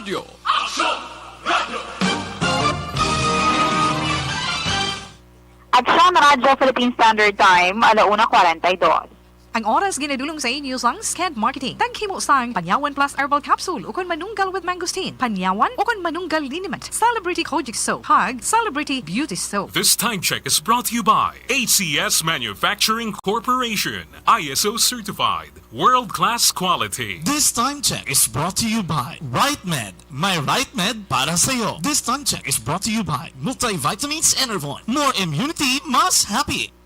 Radio. Aksyon Radyo Philippine Standard Time, 1:42. Ang oras ginadulong sa inyo sang Sked Marketing. Tagkimo sang Panyawan Plus Herbal Capsule ukon manunggal with mangosteen. Panyawan ukon manunggal liniment. Celebrity Kojic Soap. Hug Celebrity Beauty Soap. This time check is brought to you by ACS Manufacturing Corporation. ISO certified. World-class quality. This time check is brought to you by Right Med. My Right Med para sa'yo. This time check is brought to you by Multivitamins Enervon. More immunity, mas happy.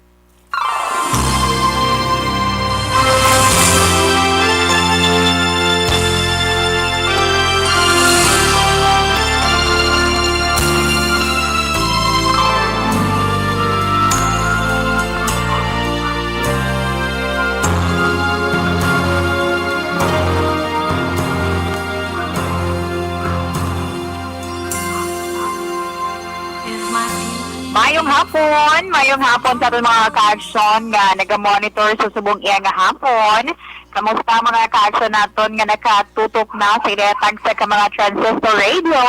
Mayong hapon sa ating mga ka-aksyon nga nag-monitor sa subong iya nga hapon. Kamusta mga ka-aksyon naton nga nakatutok na sa iretag sa mga transistor radio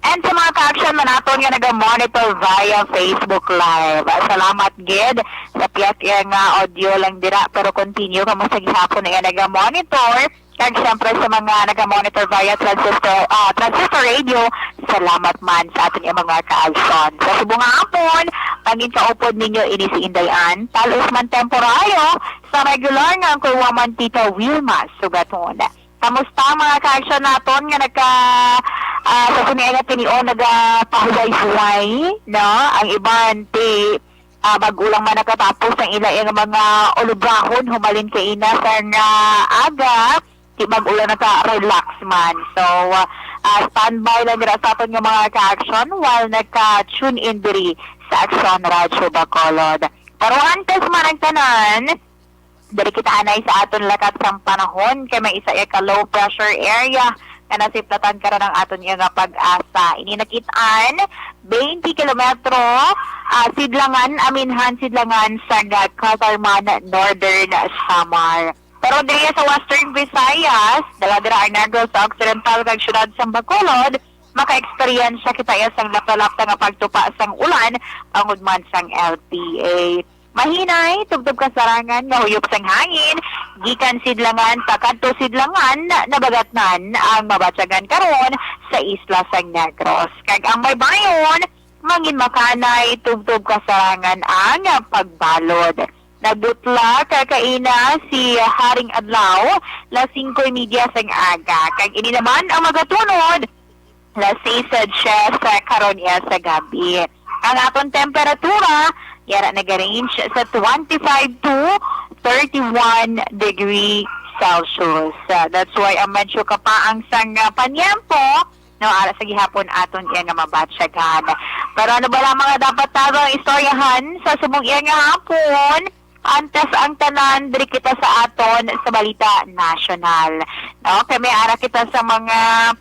and sa mga ka-aksyon naton nga nag-monitor via Facebook Live. Salamat gid sa piyak iya nga audio lang dira pero continue kamusta gihapon na iya nag-monitor. Kag siyempre sa mga nag-monitor via transistor radio, salamat man sa ating mga ka-aksyon. Sa subong hapon, pagin kaupod ninyo ini si Inday talos man temporaryo sa regular nga kuwaman Tita Wilma Sugaton. Kamusta mga ka-aksyon naton nga sa suniya nga tinio nagpahuway-huway, no? Ang iban ti bagulang man nakatapos ang ilang mga ulugahon humalin kay ina sa nga aga di mag-ulan naka-relax man. So, standby lang dira sa aton nga mga ka-aksyon while nagka-tune in diri sa Aksyon Radyo Bacolod. Pero antes man ang tanan, diri kita anay sa aton lakat sang panahon kay may isa ka low pressure area na nasiplatan karon ang aton nga pag-asa. Ini nakitaan 20 kilometro sidlangan sidlangan sa Catarman, Northern Samar. Pero diri sa Western Visayas, dala-dira ang Negros sa Occidental kag syudad sa Bacolod, maka-experience kita sang lapta-lapta nga pagtupa sang ulan pangud man sang LPA. Mahinay tubtob kasarangan nga huyop sang hangin gikan sidlangan pakadto sidlangan nabagatnan ang mabatyagan karon sa isla sang Negros. Kag ang may bayon mangin makanay tubtob kasarangan ang pagbalod. Nagbutla kakaina si Haring Adlaw la 5:30 sang aga. Kag ini naman ang magatunod la 6:00 sa karon sa gabi. Ang aton temperatura yara nag-range sa 25 to 31 degree Celsius. That's why ang medyo kapaang sang panyempo no ara sa gihapon aton iya nga mabatsyagan. Pero ano ba lang mga dapat tarong istoryahan sa subong iya nga hapon? Antes ang tanan diri kita sa aton sa balita national. No, kay may ara kita sa mga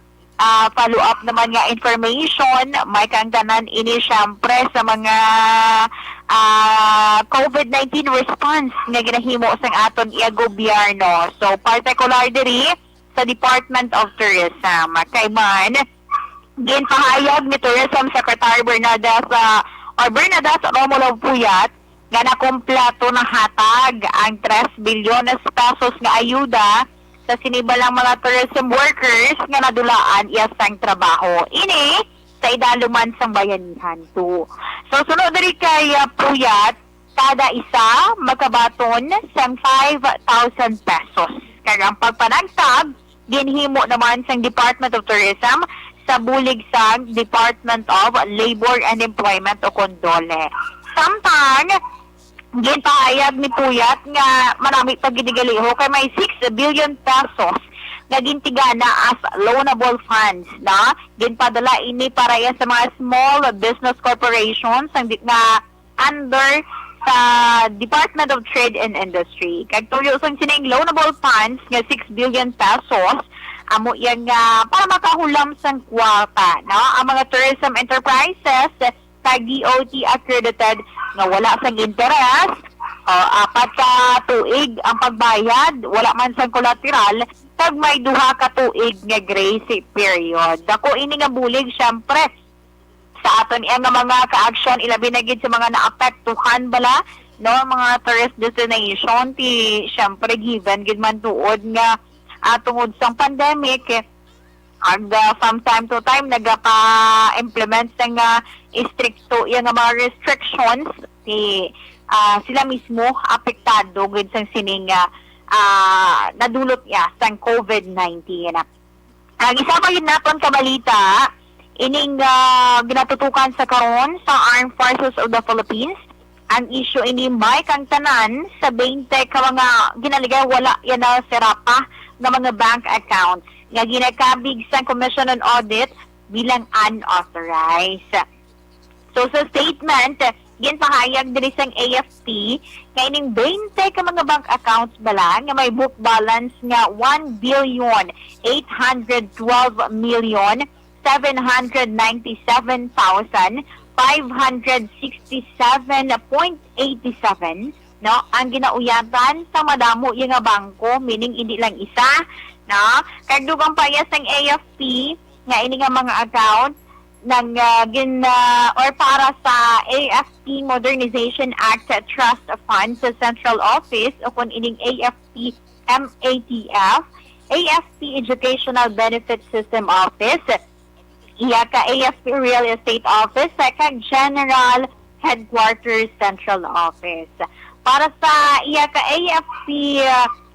follow-up naman nga information, may kang tanan ini syempre sa mga COVID-19 response nga ginahimo sa aton iya gobyerno. So particular diri sa Department of Tourism. Kay man ginpahayag ni Tourism Secretary Bernadette Romulo Puyat nga nakumpleto na hatag ang 3 bilyon pesos nga ayuda sa sinibalang mga tourism workers nga nadulaan iya sang trabaho. Ini sa idaluman sang bayanihan to. So sunod diri kay Puyat, kada isa magkabaton sang 5,000 pesos. Kag ang pagpanagtag ginhimo naman sang Department of Tourism sa bulig sang Department of Labor and Employment o Condole. Samtang ginpahayag ni Puyat nga marami pa ginigaliho kay may 6 billion pesos nga gintigana as loanable funds na ginpadala ini para yan sa mga small business corporations nga under sa Department of Trade and Industry. Kag tuyo sang sining loanable funds nga 6 billion pesos amo yan nga para makahulam sang kwarta, no? Ang mga tourism enterprises kag DOT accredited nga wala sang interest, 4 ka tuig ang pagbayad, wala man sang collateral, kag may duha ka tuig nga grace period. Dako ini nga bulig syempre sa aton iya nga mga ka-action ilabi na gid sa mga naapektuhan bala no mga tourist destination ti syempre given gid man tuod nga tungod sang pandemic ag from time to time nagapa-implement sa nga stricto iya nga mga restrictions ti sila mismo apektado gid sang sining nadulot niya sang COVID-19. Ang isa pa yun naton kabalita, ining ginatutukan sa karon sa Armed Forces of the Philippines, ang issue ini may kang tanan sa 20 ka mga ginaligay wala yan na serapa ng mga bank accounts nga ginakabig sa Commission on Audit bilang unauthorized. So sa statement, ginpahayag diri sang AFP nga ining 20 ka mga bank accounts bala nga may book balance nga 1,812,797,567.87 no ang ginauyatan sa madamo yung nga bangko meaning hindi lang isa no kag dugang payas ng AFP nga ini nga mga account ng or para sa AFP Modernization Act Trust Fund sa Central Office o kung ining AFP MATF, AFP Educational Benefit System Office, iya ka AFP Real Estate Office, kag General Headquarters Central Office. Para sa iya ka AFP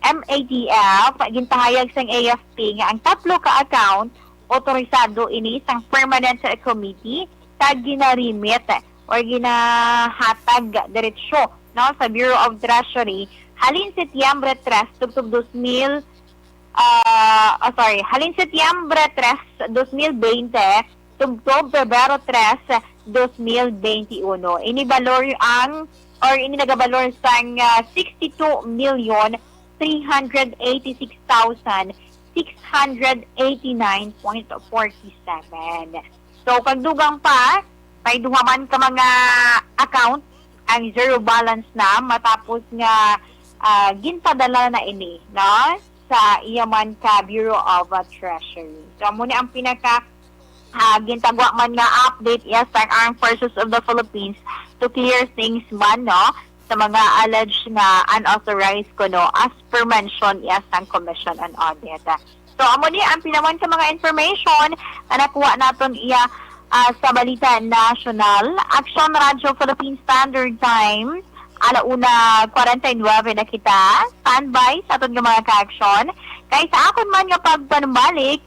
MATF, gintahayag sang AFP nga ang tatlo ka account otorisado ini isang permanent committee kag ginarimit or ginahatag diretsyo no sa Bureau of Treasury halin Setyembre 3 tugtog 2000 halin Setyembre 3 2020 tugtog Pebrero 3 2021 ini valor ang or ini nagabalor sang 62,386,689.47. So, kagdugang pa, may duhaman ka mga account ang zero balance na matapos nga ginpadala na ini no? Sa iyaman ka Bureau of Treasury. So, muna ang pinaka gintagwa man nga update yes ang Armed Forces of the Philippines to clear things man no sa mga alleged nga unauthorized kuno as per mention yes ang Commission on Audit. So amo ni ang pinaman ka mga information na nakuha naton iya sa Balita National. Action Radio Philippine Standard Time 1:49 na kita. Standby sa aton nga mga ka-action. Kay sa akon man nga pagpanumbalik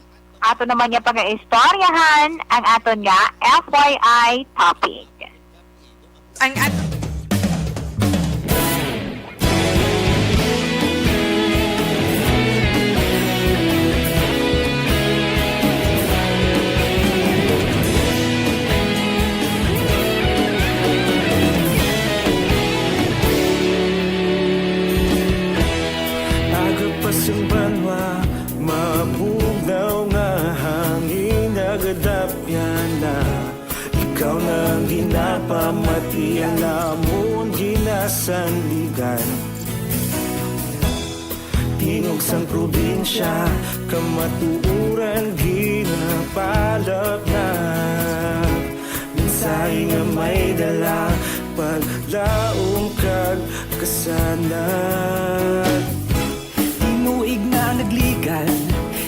ato naman nga pag-istoryahan ang aton nga FYI topic. Ang Agapasang banwa, mabugaw nga hangin agadapyan na ikaw nang ginapamatian namon ginasandigan. Tingog sang probinsya, kamatuuran ginapalap na minsay nga may dala paglaong kag kasanat. Tinuig na nagligan,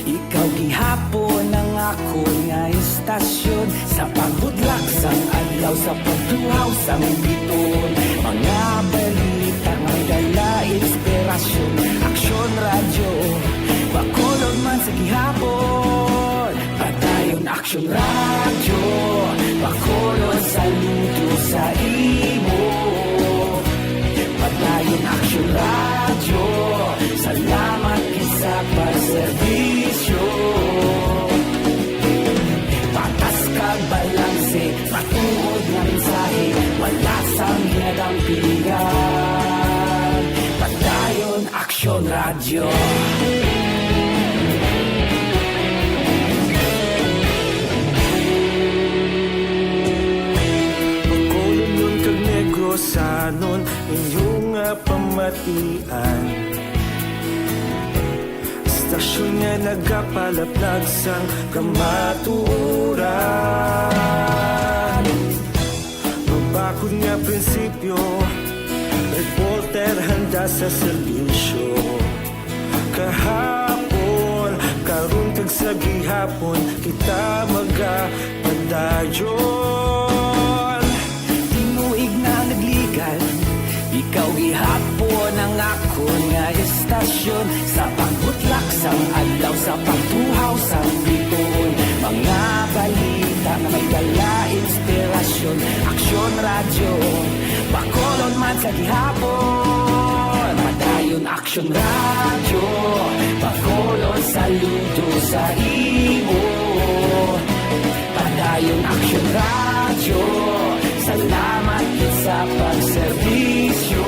ikaw gihapon ang ako nga istasyon. Sa pagbudlak sang adlaw, sa pagtuhaw sang biton, mga balita may dala inspirasyon. Aksyon radyo, bakulog man sa gihapon. Patayon aksyon radyo, bakulog sa luto sa imo. Patayon aksyon radyo, salamat isa pagserbisyo. Patas kag balanse, patuod nga mensahe, wala sang hinadampingan. Patayon aksyon radyo. Bakulog nun kag negrosanon, inyong pamatian. Stasyon nga nagapalaplag sang kamatuuran. Mabakod nga prinsipyo, reporter handa sa serbisyo. Kahapon, karun kag sa gihapon, kita magapadayon. Tinuig na nagligan, ikaw gihapon ang akon nga estasyon. Sa pagbutlak sang adlaw, sa pagtuhaw sang biton, mga balita na may dala inspirasyon. Aksyon radyo, bakolon man sa gihapon. Padayon aksyon radyo, bakolon saludo sa imo. Padayon aksyon radyo, salamat sa pagserbisyo.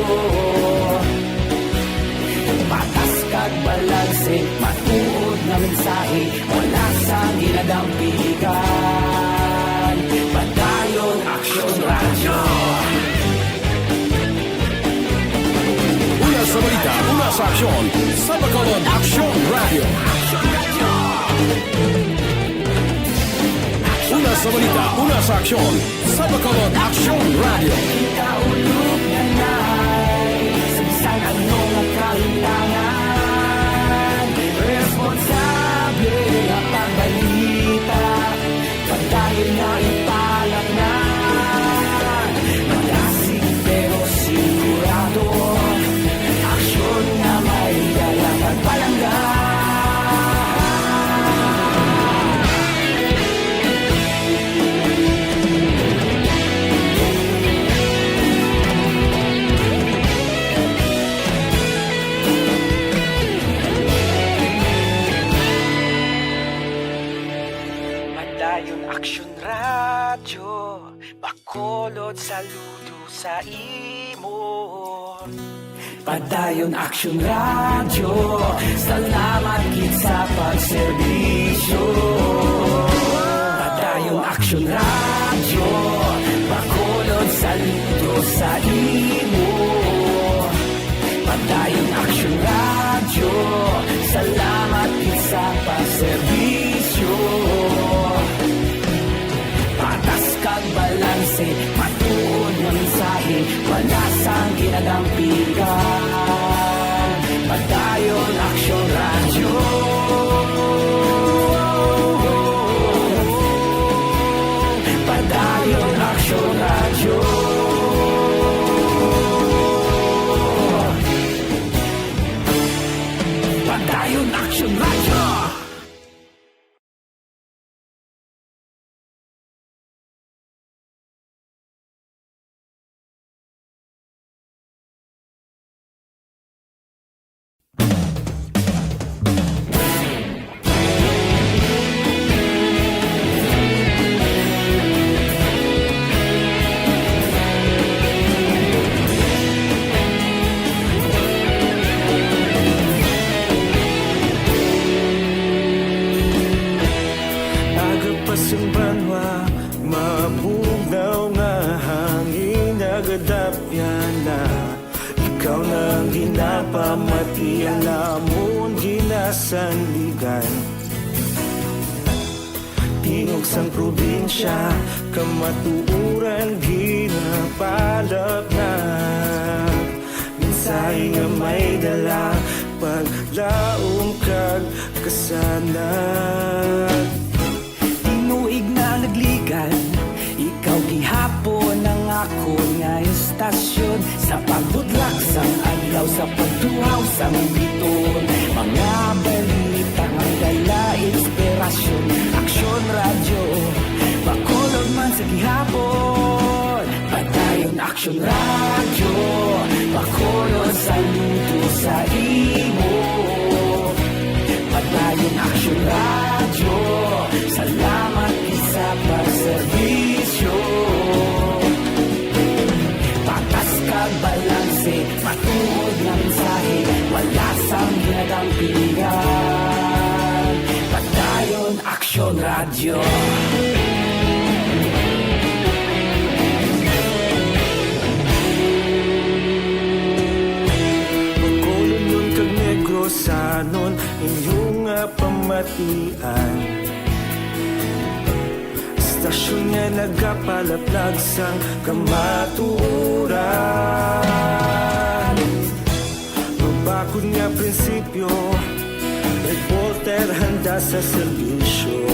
Patas kag balanse, matuod na mensahe, wala sa ginadampigan. Padayon aksyon radyo. Una sa balita, una sa aksyon, sa Bacolod Aksyon Radio. Una sa balita, una sa aksyon, sa Bacolod Aksyon Radio. Kaulog na na'y sabisan anong nagkahintangan. Responsable ang pagbalita, pagdahil na ipalak na. Magasig pero sigurado, aksyon na may dalang pagpalanggan. Padayon aksyon radyo, bakolod saludo sa imo. Padayon aksyon radyo, salamat gid sa pagserbisyo. Padayon aksyon radyo, bakolod saludo sa imo. Padayon aksyon radyo, salamat gid sa pagserbisyo. Patas kag balanse, matuod na mensahe, wala sang ginadampigan. Padayon aksyon radyo. Padayon aksyon radyo. Padayon aksyon radyo. Agapasumbanwa, mabugnaw nga hangin nagadapyan na. Ikaw nang ginapamatian namon ginasandigan. Tingog sang probinsya, kamatuuran ginapalap na. Mensahe nga may dala, paglaom kag kasanag. Tinuig na nagligan, ikaw gihapon ang ako nga estasyon. Sa pagbudlak sang adlaw, sa pagtuhaw sang biton, mga balita ang dala inspirasyon. Aksyon radyo, bakolod man sa gihapon. Padayon aksyon radyo, bakolod saludo sa imo. Padayon aksyon radyo, salamat sa pagserbisyo. Patas kag balanse, matuod na mensahe, wala sang ginadampigan. Padayon aksyon radyo. Bacolod nun kag Negros sa anon inyong pamatian. Istasyon nga nagapalaplag sang kamaturan. Mabakod nga prinsipyo, nag-Voltaire handa sa serbisyo.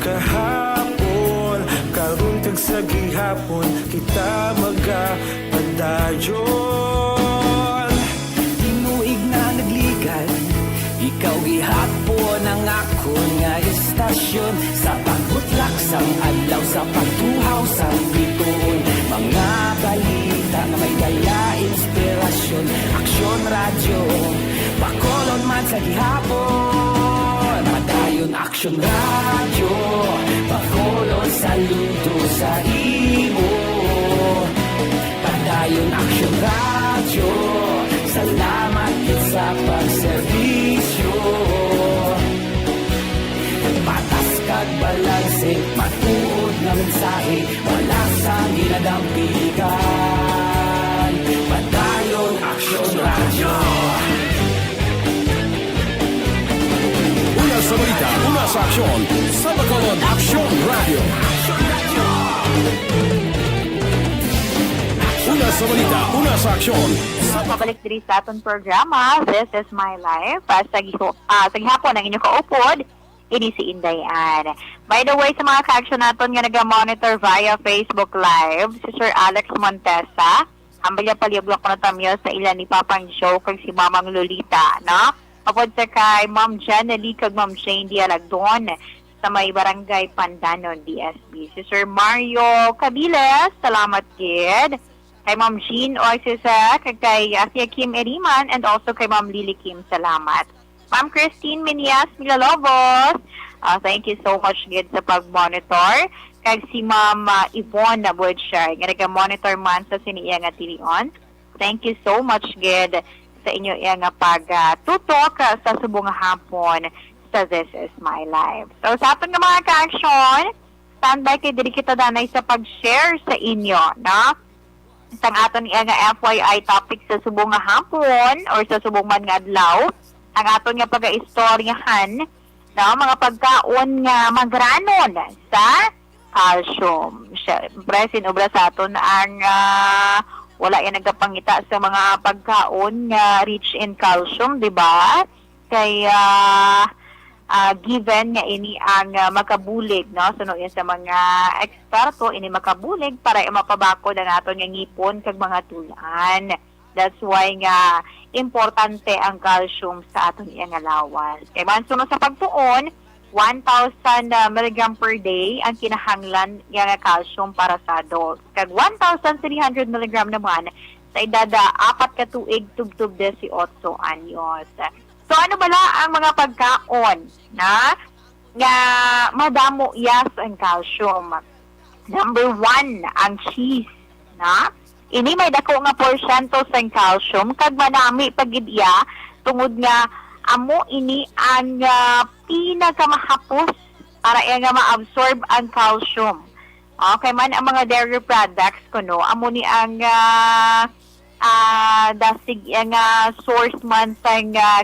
Kahapon, karun tag sa gihapon, kita magapadayon. Tinuig na nagligan, ikaw gihapon ang ako nga istasyon. Sa pagbutlak sang adlaw, sa pagtuhaw sang bituon, mga balita na may dala inspirasyon. Aksyon radyo, pakolon man sa gihapon. Madayon aksyon radyo, pakolon saludo sa imo. Padayon aksyon radyo, salamat kit sa pagserbisyo. Patas kag balanse, matuod na mensahe, wala sa ginadampigan. Padayon aksyon radyo. Una sa balita, una sa aksyon. Sa Bacolod, Aksyon Radio. Una sa balita, una sa aksyon. Pabalik diri sa aton programa, This is My Life. Sa gihapon ang inyong kaupod, ini si Inday. By the way, sa mga ka-action naton nga nag-monitor via Facebook Live, si Sir Alex Montesa, ang balya paliblok ko na tamyo sa ilan ni Papang Joe kag si Mamang Lolita, no? Apod sa kay Ma'am Janelie kag Ma'am Jane Dialagdon sa may Barangay Pandanon, DSB. Si Sir Mario Cabiles, salamat kid. Kay Ma'am Jean Oisisa, kay Asia Kim Eriman, and also kay Ma'am Lily Kim, salamat. Ma'am Christine Minias Milalobos, thank you so much gid sa pag-monitor. Kay si Ma'am Yvonne Nabudshire, nga nag-monitor man sa siniya nga TV-on. Thank you so much gid sa inyo nga pag-tutok sa subong hapon sa This is My Life. So sa aton nga mga ka-aksyon, standby kay diri kita danay sa pag-share sa inyo, no? Sang aton nga FYI topic sa subong nga hapon or sa subong man nga adlaw, ang aton nga pag-istoryahan, no, mga pagkaon nga magranon sa calcium. Siyempre, sinubra sa aton ang wala yan nagkapangita sa mga pagkaon nga rich in calcium, di ba? Kaya given nga ini ang makabulig, no? Suno yan sa mga eksperto, ini makabulig para mapabakod ang aton nga ngipon kag mga tulan. That's why nga importante ang calcium sa aton nga lawas. Kaya man sunod sa pagtuon, 1,000 mg per day ang kinahanglan nga calcium para sa adult. Kag 1,300 mg naman sa edad 4 ka tuig tubtub 18 anyos. So ano bala ang mga pagkaon na nga madamo yas ang calcium? Number 1, ang cheese, na ini may dako nga porsyento sa calcium kag manami pagidya tungod nga amo ini ang pinakamahapos para nga ma-absorb ang calcium. Okay man ang mga dairy products kuno amo ni ang dasig nga source man sa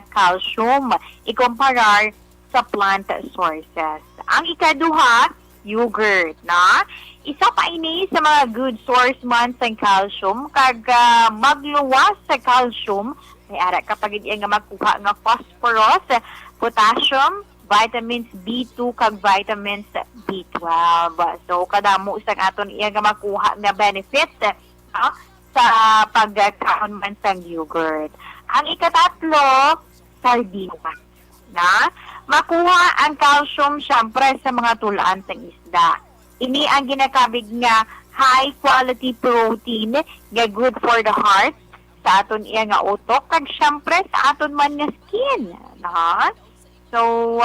calcium ikumparar sa plant sources. Ang ikaduha, yogurt, na isa pa ini sa mga good source man sa calcium kag magluwas sa calcium may ara kapag nga magkuha nga phosphorus, potassium, vitamins B2 kag vitamins B12. So kadamo isang aton iya nga makuha nga benefit sa pagkaon man sa yogurt. Ang ikatatlo, sardinas, na makuha ang calcium syempre sa mga tulaan sa isda. Ini ang ginakabig nga high quality protein nga good for the heart, sa aton iya nga utok, kag syempre sa aton man nga skin. Na? So,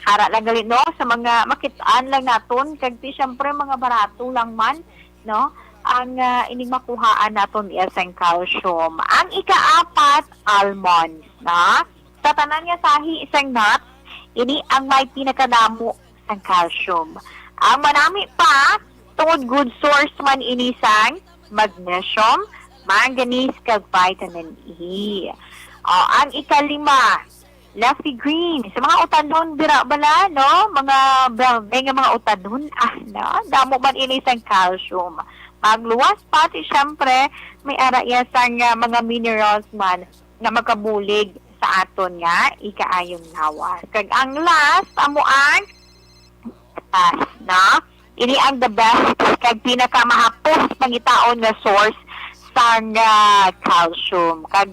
hara lang galit, no? Sa mga makitaan lang naton, kag di syempre mga barato lang man, no? Ang ining makuhaan naton iya sa calcium. Ang ikaapat, almonds, na? Sa tanan nga sahi isang nuts, ini ang may pinakadamo sa calcium. Ang manami pa, tungod good source man ini sang magnesium, manganese kag vitamin E. Ang ikalima, Lefty Green. Sa mga utanon, dira bala, no? Mga belve nga mga utanon, no? Damo man ini sang calcium. Magluwas pati, syempre, may araya sang mga minerals man na makabulig sa aton nga, ikaayong lawas. Kag ang last, amo ang na? Ini ang the best kag pinakamahapos pangitaon nga source sang calcium. Kag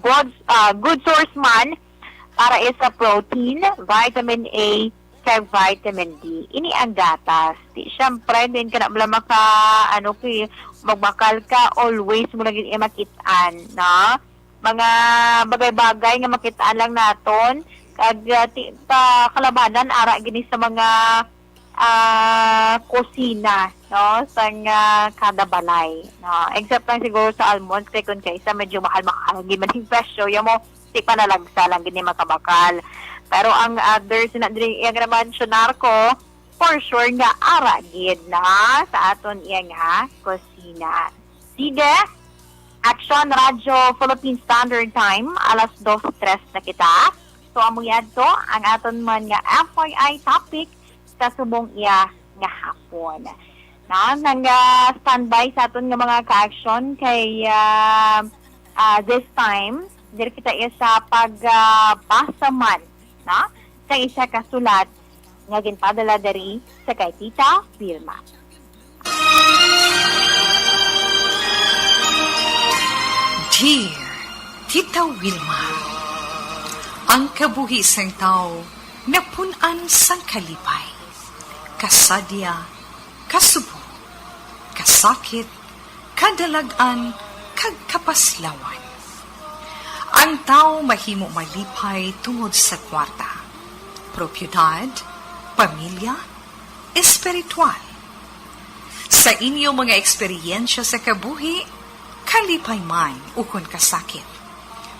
good source man para sa protein, vitamin A, kag vitamin D. Ini ang gatas. Siyempre, din ka na maka, magbakal ka, always mo lagi makitaan, no? Mga bagay-bagay nga makitaan lang naton, kag kalabanan, ara gini sa mga kusina, no, sang kada balay, no, except lang siguro sa almonds kay kun kaysa medyo mahal gimaning presyo mo di pa nalagsa lang gini makabakal, pero ang others na diri yang mentionar ko for sure nga ara gid na sa aton iyang kusina. Sige, Action Radyo Philippine Standard Time, alas 2:03 na kita. So amo yadto ang aton man nga FYI topic sa subong iya nga hapon. Nang standby sa aton nga mga ka-action kay this time, diri kita iya sa pagbasa man, na? Sa isa ka sulat nga ginpadala diri sa kay Tita Vilma. Dear Tita Wilma, ang kabuhi sang tao napunan sang kalipay. Kasadya, kasubo, kasakit, kadalagan, kag kapaslawan. Ang tao mahimo malipay tungod sa kwarta, propiedad, pamilya, espiritual. Sa inyo mga eksperyensya sa kabuhi, kalipay man ukon kasakit.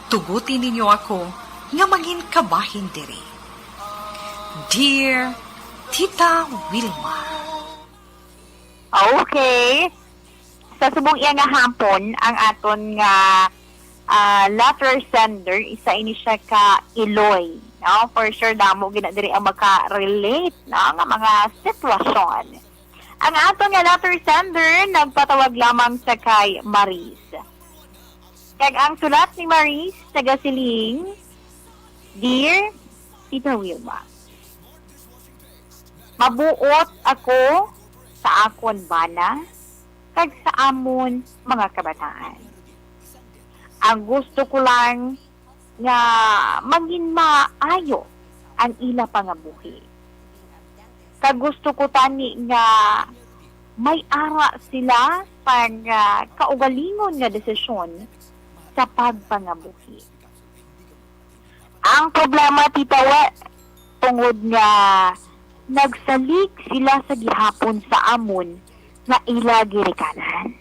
Tugutin ninyo ako nga mangin kabahin diri. Dear Tita Wilma. Okay. Sa subong iya nga hapon, ang aton nga letter sender, isa ini siya ka Iloy. No? For sure, damo ginadiri ang maka-relate, no? Nga mga sitwasyon. Ang aton nga letter sender, nagpatawag lamang sa kay Maris. Kag ang sulat ni Maris, tagasiling, Dear Tita Wilma, mabuot ako sa akon bana kag sa amon mga kabataan. Ang gusto ko lang nga maging maayo ang ila pangabuhi. Kag gusto ko tani nga may ara sila pag kaugalingon nga desisyon sa pagpangabuhi. Ang problema, Tita We, tungod nga nagsalig sila sa gihapon sa amon nga ila girikanan.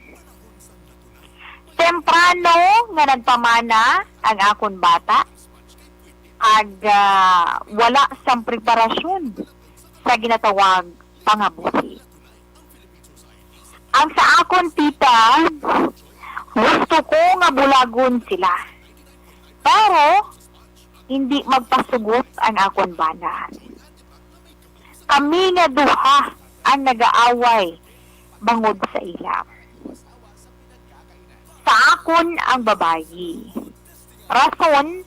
Temprano nga nagpamana ang akon bata ag wala sang preparasyon sa ginatawag pangabuhi. Ang sa akon, tita, gusto ko nga bulagon sila. Pero hindi magpasugot ang akon bana. Kami nga duha ang nagaaway bangod sa ila. Sa akon ang babayi. Rason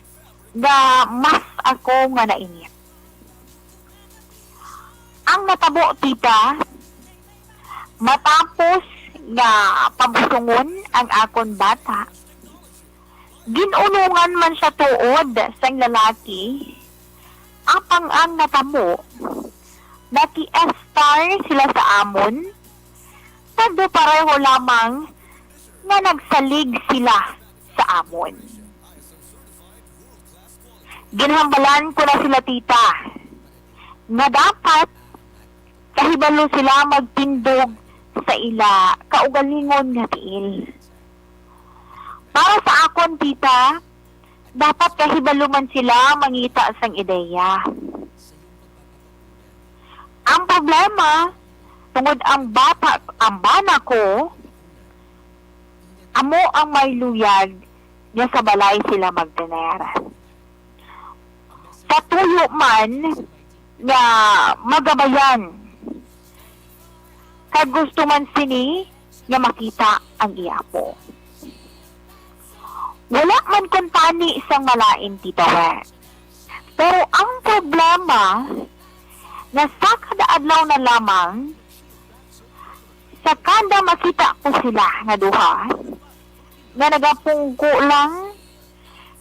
nga mas ako nga nainip. Ang natabo, tita, matapos nga pagsungon ang akon bata, ginulungan man siya tuod sang lalaki, apang ang natamo, naki-estar sila sa amon, tagdo pareho lamang nga nagsalig sila sa amon. Ginhambalan ko na sila, tita, nga dapat kahibalo sila magtindog sa ila kaugalingon nga tiil. Para sa akon, tita, dapat kahibalo man sila mangita sang ideya. Ang problema, tungod ang bana ko, amo ang may luyag nga sa balay sila magtener. patuyo man nga magabayan. Kag gusto man sini nga makita ang iapo. Wala man kung tani isang malain, Tita We. Pero ang problema, na sa kada adlaw na lamang, sa kada makita ko sila nga duha, nga nagapungko lang,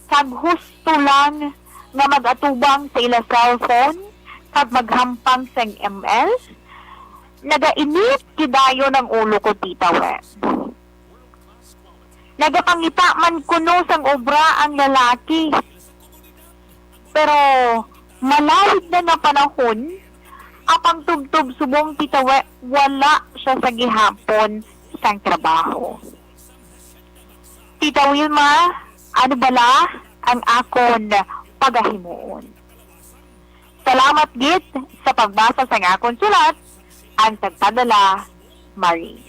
kag husto lang, nga mag-atubang sa ila cellphone, kag maghampang sa ML, nagainit kidayo ng ulo ko, Tita We. Nagapangita man kuno sang obra ang lalaki. Pero malawig na na panahon, apang tubtub subong, Tita We, wala siya sa gihapon sang trabaho. Tita Wilma, ano bala ang akon pagahimuon? Salamat git sa pagbasa sa akon sulat, ang tagpadala, Marie.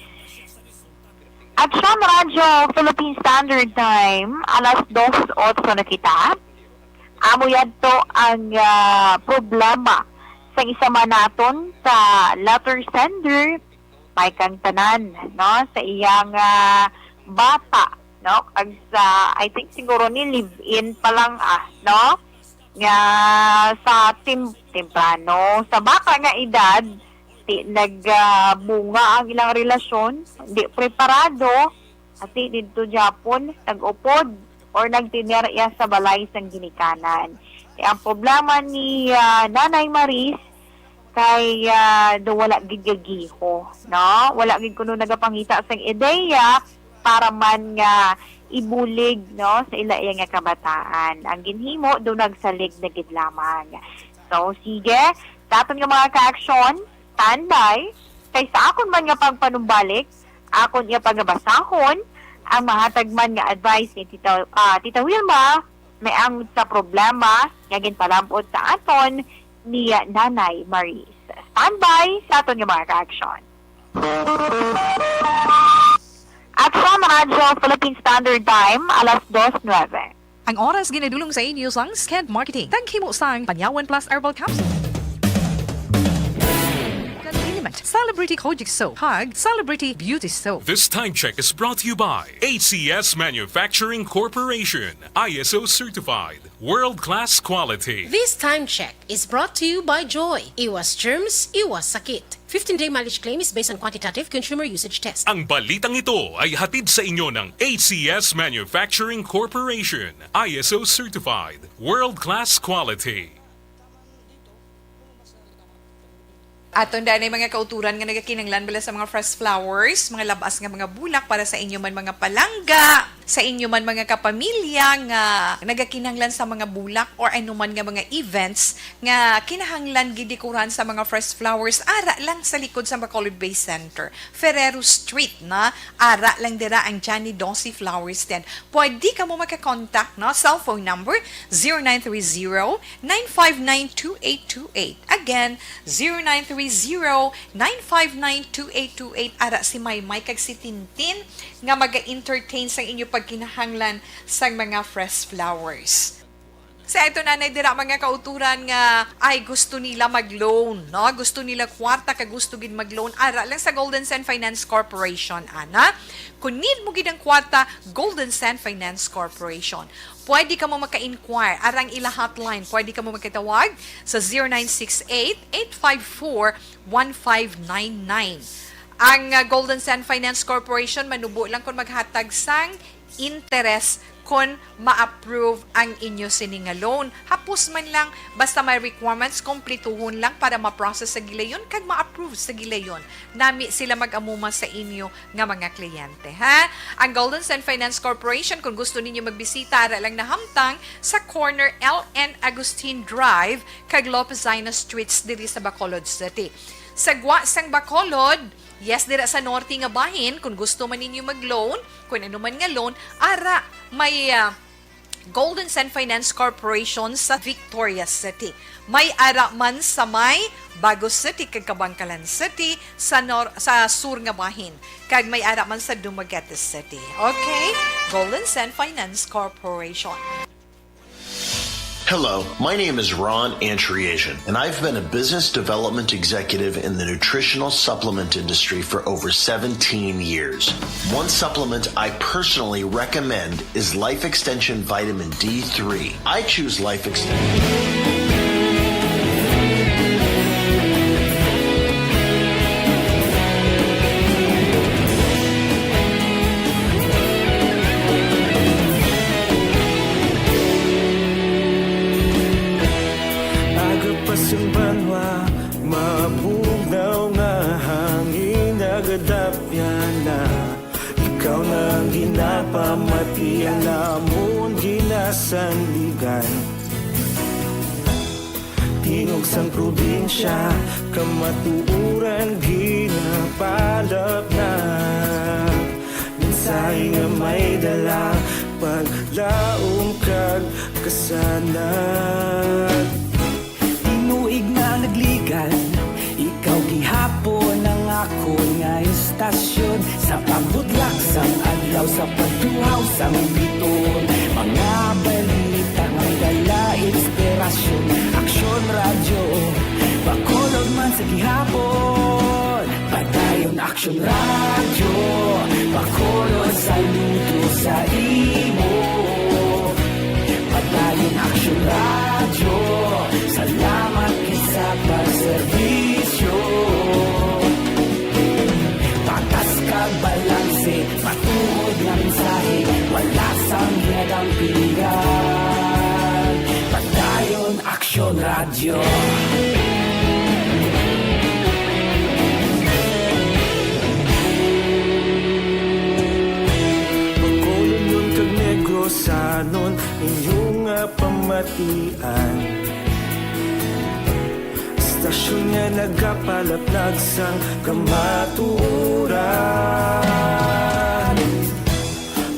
Action Radio Philippine Standard Time, alas 2:08 na kita. Amo yadto ang problema sa isa man naton sa letter sender, may kang tanan, no, sa iyang bata, no, kag sa, I think siguro ni live-in pa lang, no, nga sa timplano, sa baka nga edad, nagbunga ang ilang relasyon, di preparado, at dito Japon, nag-upod or nagtinerya sa balay sang ginikanan. Ang problema ni Nanay Maris, kay do wala gigagiho, no? Wala gid kuno nagapangita sang ideya para man nga ibulig, no, sa ila nga kabataan. Ang ginhimo do nagsalig na gid lamang. So sige, sa aton nga mga ka-aksyon, standby, kay sa akon man nga pagpanumbalik, akon nga pagabasahon, ang mahatag man nga advice ni Tita Wilma, may ang sa problema, nga ginpalampot sa aton ni Nanay Maris. Standby sa aton nga mga ka-aksyon. Action Radio Philippine Standard Time, alas 2:09. Ang oras ginadulong sa inyo sang Sked Marketing. Tagkimo sang Panyawan Plus Herbal Capsule. Celebrity Kojic Soap, Hug, Celebrity Beauty Soap. This time check is brought to you by ACS Manufacturing Corporation, ISO certified, world-class quality. This time check is brought to you by Joy. Iwas germs, iwas sakit. 15-day mileage claim is based on quantitative consumer usage test. Ang balitang ito ay hatid sa inyo ng ACS Manufacturing Corporation, ISO certified, world-class quality. Aton danay mga kauturan nga nagakinanglan bala sa mga fresh flowers, mga labas nga mga bulak para sa inyo man mga palangga, sa inyo man mga kapamilya nga nagakinanglan sa mga bulak or anuman nga mga events nga kinahanglan gidikuran sa mga fresh flowers, ara lang sa likod sa Bacolod Bay Center, Ferrero Street, na ara lang dira ang Johnny Dossi Flowers Stand. Pwede ka mo makakontakt, no? Cellphone number 0930-959-2828. Again, 0930-959-2828. Ara si Maymay kag si Tintin nga maga-entertain sa inyo pagkinahanglan sa mga fresh flowers. Sa ito nanay dira mga kauturan nga ay gusto nila mag-loan, no? Gusto nila kwarta kag gusto gid mag-loan, ara lang sa Golden Sand Finance Corporation, ana. Kung need mo gid ang kwarta, Golden Sand Finance Corporation. Pwede ka mo maka-inquire, arang ila hotline, pwede ka mo makitawag sa 0968-854-1599. Ang Golden Sand Finance Corporation, manubo lang kung maghatag sang interest kung ma-approve ang inyo sininga loan. Hapos man lang, basta may requirements, komplituhon lang para ma-process sa gilayon, kag ma-approve sa gilayon. Nami sila mag-amuma sa inyo nga mga kliyente, ha? Ang Golden Sand Finance Corporation, kung gusto ninyo magbisita, ara lang nahamtang sa corner L.N. Agustin Drive, kag Lopezina Streets, diri sa Bacolod City. Sa sang Bacolod, yes, dira sa norte nga bahin, kung gusto man ninyo mag-loan, kung ano man nga loan, ara, may Golden Sand Finance Corporation sa Victoria City. May ara man sa may Bagos City, kag Kabangkalan City, sa sur nga bahin. Kag may ara man sa Dumaguete City. Okay? Golden Sand Finance Corporation. Hello, my name is Ron Antriasian, and I've been a business development executive in the nutritional supplement industry for over 17 years. One supplement I personally recommend is Life Extension Vitamin D3. I choose Life Extension. Pasimbanwa, mabugnaw nga hangin nagadapyan na ikaw na ang ginapamatian namon ginasandigan. Tingog sang probinsya, kamatuuran ginapalap na mensahe nga may dala, paglaom kag kasanag. Tinuig na nagligan, ikaw gihapon ang ako nga istasyon. Sa pagbudlak sang adlaw, sa pagtuhaw sang biton, mga balita nga dala inspirasyon. Aksyon radyo, bakolod man sa gihapon. Padayon aksyon radyo, bakolod sa luto sa imo. Padayon aksyon radyo, salamat sa pagserbisyo. Patas kag balanse, matuod nga mensahe, wala sang hinagang pilihan. Padayon aksyon radyo. Pagkulong yun kag negro sanon inyong pamatian. Stasyon nga nagapalaplag sang kamaturan.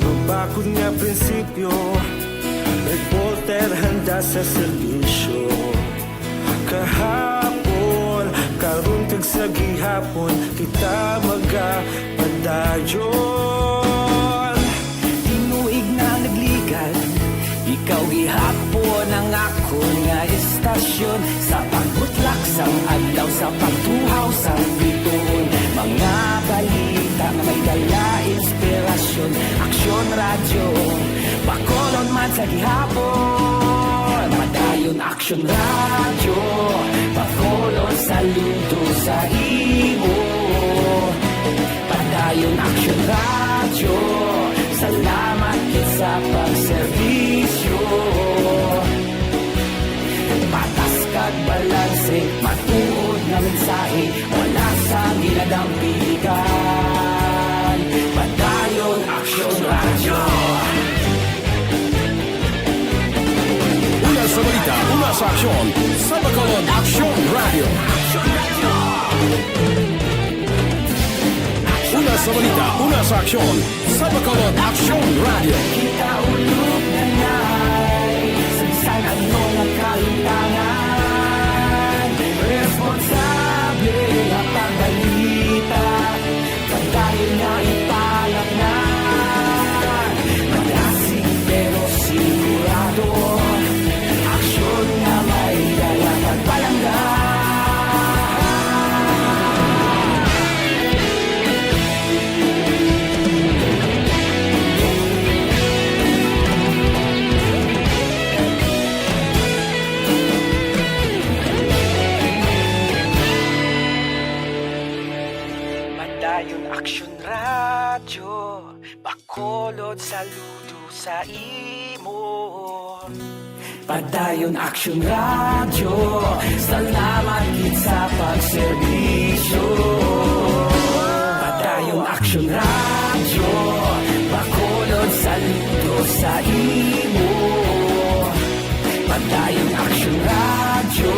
Mabakod nga prinsipyo, reporter handa sa serbisyo. Kahapon, karun kag sa gihapon, kita magapadayon. Tinuig na nagligan, ikaw gihapon ang ako nga istasyon. Sa pagbutlak sang adlaw, sa pagtuhaw sang biton, mga balita na may dala inspirasyon. Aksyon radyo, bakolon man sa gihapon. Padayon aksyon radyo, bakolon saludo sa imo. Padayon aksyon radyo, salamat sa pagserbisyo. Patas kag balanse, matuod na mensahe, wala sa ginadang piligan. Padayon aksyon radyo. Una sa balita, una sa aksyon, sa Bacolod Aksyon Radio. Una sa balita, una sa aksyon, sa Bacolod Aksyon Radio. Kita ulog na na'y sagsang ano ng kalintangan. Responsable ang pagbalita, pagdahil na ipalak na. Malasing pero sigurado, aksyon na may dala pagpalanggan. Padayon aksyon radyo, bakolod saludo sa imo. Padayon aksyon radyo, salamat gid sa pagserbisyo. Padayon aksyon radyo, bakolod saludo sa imo. Padayon aksyon radyo,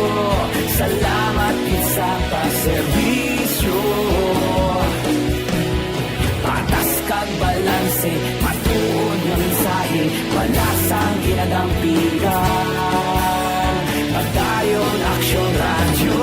salamat gid sa pagserbisyo. Patas kag balanse, matuod nga mensahe, wala sang ginadang piligan. Padayon aksyon radyo.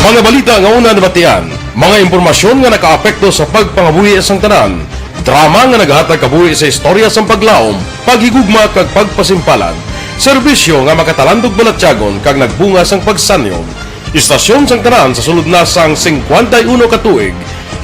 Mga balita nga una nabatian, mga impormasyon nga nakaapekto sa pagpangabuhi sang tanan, drama nga naghatag kabuhi sa istorya sang paglaom, paghigugma kag pagpasimpalan, serbisyo nga makatalandog balatyagon kag nagbunga sang pagsanyon, istasyon sang tanan sa sulod na sang 51 katuig,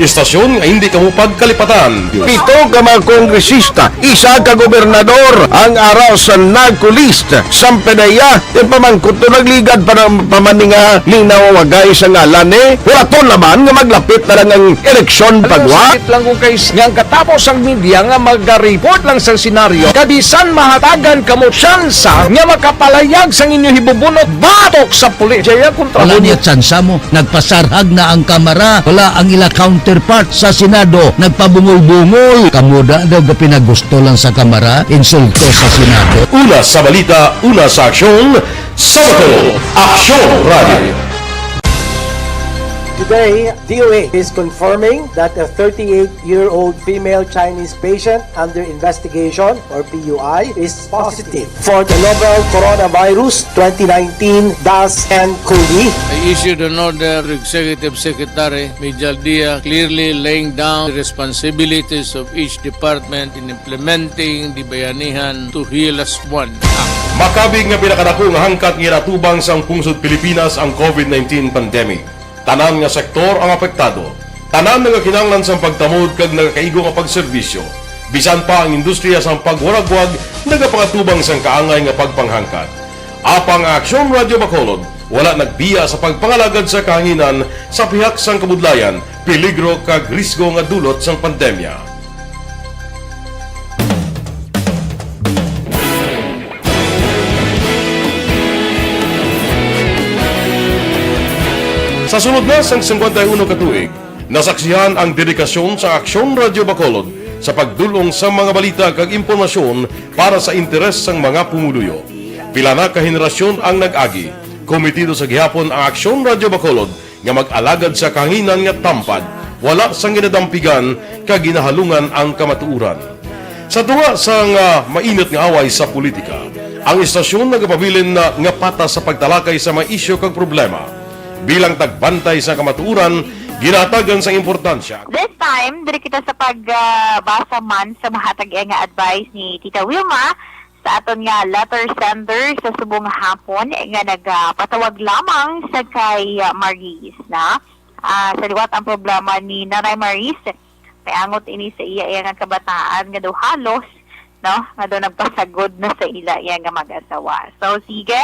istasyon nga hindi kamupag kalipatan. Pito ka mga kongresista, isa ka gobernador, ang araw sa nagkulist, sampedaya, yung pamangkot to nagligad para pamaninga linaw wagay sa ngalan wala to naman nga maglapit na lang ang eleksyon pagwa. Sakit lang kung kayo nga katapos ang media nga mag-report lang sa senaryo, kabisan mahatagan kamo tsansa nga makapalayag sang inyo hibubunot batok sa pulis. Jaya kontra Wala niya tsansa mo, nagpasarhag na ang kamara, wala ang ila counterpart sa Senado, nagpabungol-bungol. Kamuda daw ga pinagusto lang sa kamara, insulto sa Senado. Una sa balita, una sa aksyon, Sabado, Aksyon Radio. Today, DOA is confirming that a 38-year-old female Chinese patient under investigation, or PUI, is positive for the novel coronavirus 2019-10-CoV. I issued an order to Executive Secretary Major Dia clearly laying down the responsibilities of each department in implementing the Bayanihan to Heal as One Act. Makabig nga pinakadako nga hangkat nga natubang sang pungsod Pilipinas ang COVID-19 pandemic. Tanan nga sektor ang apektado. Tanan nga kinahanglan sang pagtamod kag nagakaigo nga pagserbisyo. Bisan pa ang industriya sang pagwaragwag nagapangatubang sang kaangay nga pagpanghangkat. Apang Aksyon Radio Bacolod wala nagbiya sa pagpangalagad sa kahanginan sa pihak sang kabudlayan, peligro kag risgo nga dulot sang pandemya. Sa sunod na sang 51 katuig, nasaksihan ang dedikasyon sa Aksyon Radio Bacolod sa pagdulong sa mga balita kag impormasyon para sa interes sang mga pumuluyo. Pila na ka henerasyon ang nag-agi, komitido sa gihapon ang Aksyon Radio Bacolod nga mag-alagad sa kahanginan nga tampad, wala sang ginadampigan kag ginahalungan ang kamatuuran. Sa tunga sang mainit nga away sa politika, ang istasyon nagapabilin na nga patas sa pagtalakay sa mga isyu kag problema. Bilang tagbantay sa kamatuuran, ginatagan sa importansya. This time, diri kita sa pagbasa man sa mahatag nga advice ni Tita Wilma sa aton nga letter sender sa subong hapon nga nagpatawag lamang sa kay Maris na sa liwat ang problema ni Nanay Maris. Payangot ini sa iya nga kabataan nga daw halos no nga daw nagpasagod na sa ila iya nga mag-asawa. So sige,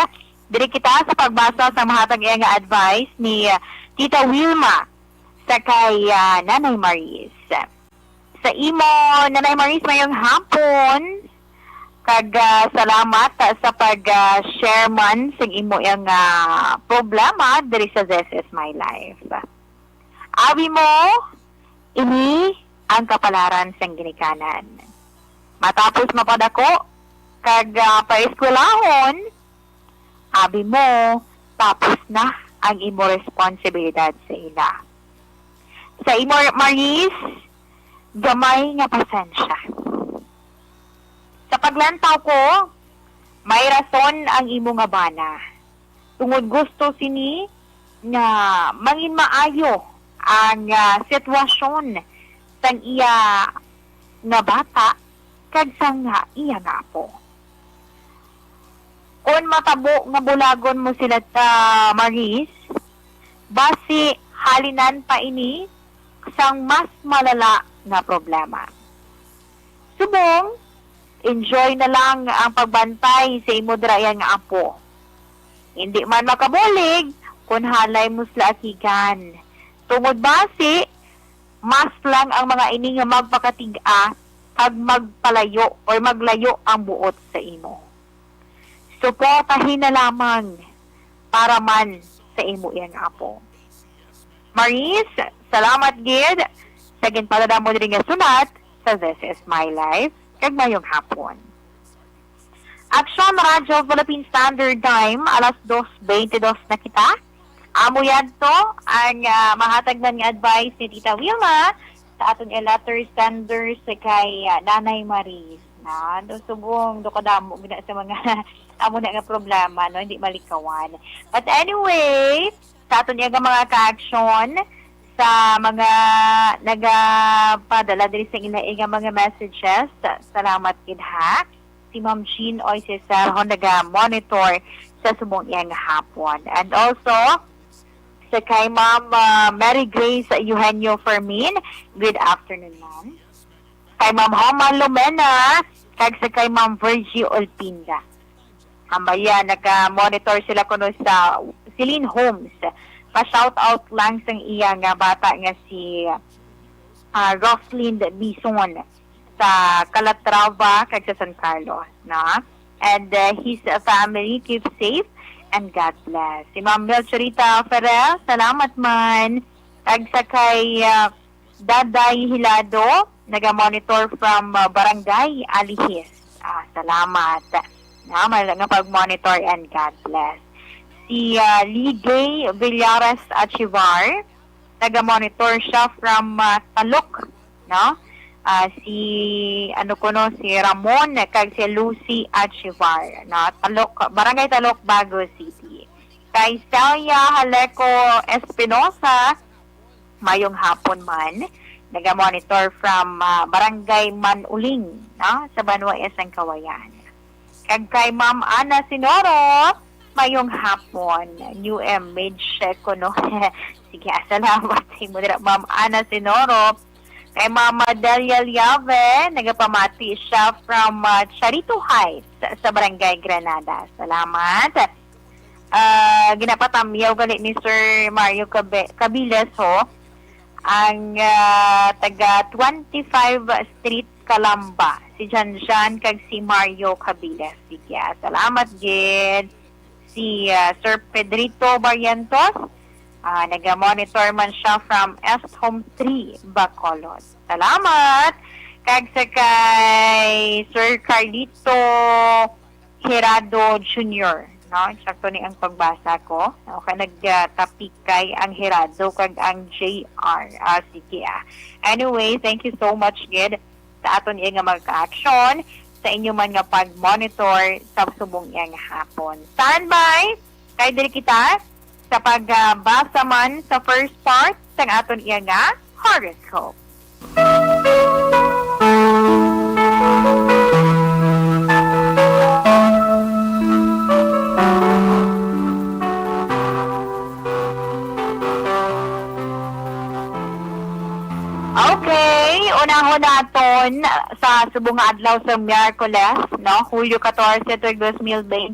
diri kita sa pagbasa sa mahatag nga advice ni Tita Wilma sa kay Nanay Maris. Sa imo, Nanay Maris, mayong hapon. Kag salamat sa pag-share man sa imo yung problema diri sa This Is My Life. Abi mo, ini ang kapalaran sa ginikanan. Matapos mapadako, kag paeskwelahon, abi mo, tapos na ang imo responsibilidad sa ila. Sa imo, Maris, gamay nga pasensya. Sa paglantaw ko, may rason ang imo nga bana. Tungod gusto sini nga mangin maayo ang sitwasyon sang iya nga bata kag sang iya nga po. Kung matabo nga bulagon mo sila sa Maris, basi halinan pa ini sang mas malala nga problema. Subong, enjoy na lang ang pagbantay sa imo dirayan nga apo. Hindi man makabulig kung halay mo sila akigan. Tungod basi, mas lang ang mga ini nga magpakatiga pag magpalayo o maglayo ang buot sa imo. Suportahin na lamang para man sa imo iyang apo. Maris, salamat gid sa ginpadala mo diri nga sunat sa This Is My Life kag mayong hapon. Aksyon Radio Philippine Standard Time, alas 2:22 na kita. Amo yadto ang mahatag man nga advice ni Tita Wilma sa aton letter sender sa kay Nanay Maris. Na do subong do kadamo gina sa mga amo na nga problema no, hindi malikawan. But anyway, sa aton nga mga ka-action sa mga nagapadala diri sa ila mga messages. Salamat gid ha. Si Ma'am Jean o si Sir Hon naga-monitor sa subong iyang hapon. And also, sa kay Ma'am Mary Grace Eugenio Fermin, good afternoon, Ma'am. Kay Ma'am Homa Lumena, kag sa kay Ma'am Virgie Olpinda. Ambaya, naka-monitor sila kuno sa Celine Holmes. Pa-shout out lang sa iyang bata nga si Rosalind Bison sa Calatrava kag sa San Carlos, na? And his family keep safe and God bless. Si Ma'am Melchorita Ferrer, salamat man. Kag sa kay Daday Hilado, naga-monitor from Barangay Alihis. Salamat. Na, nga pag-monitor and God bless. Si Ligay Villares Achivar, naga-monitor siya from Talok, no? Si si Ramon kag si Lucy Achivar, no? Talok, Barangay Talok, Bago City. Kay Celia Haleco Espinosa, mayong hapon man, naga-monitor from Barangay Manuling, no? Sa Banwa Isang Kawayan. Kag kay Ma'am Ana Sinoro, mayong hapon, new image ko, no? Sige, salamat sa mo dira, Ma'am Ana Sinoro. Kay Mama Delia Liave, nagapamati siya from Charito Heights sa Barangay Granada. Salamat. Ginapatamiyaw galit ni Sir Mario Cabiles, ho, ang taga 25 Street, Calamba. Si Janjan kag si Mario Cabiles. Sige, salamat, gid. Si Sir Pedrito Barrientos, naga-monitor man siya from Est Home 3, Bacolod. Salamat! Kag sa kay Sir Carlito Hirado Jr., no? Sakto ni ang pagbasa ko. Okay, nagtapik kay ang Hirado kag ang JR. Sige. Anyway, thank you so much, gid, sa aton nga magka-action sa inyo man nga pag-monitor sa subong iyang hapon. Standby! Kay diri kita sa pagbasa man sa first part sa aton iya nga horoscope. Okay, unahon naton sa subong adlaw sa Miyerkules, no? Hulyo 14, 2021,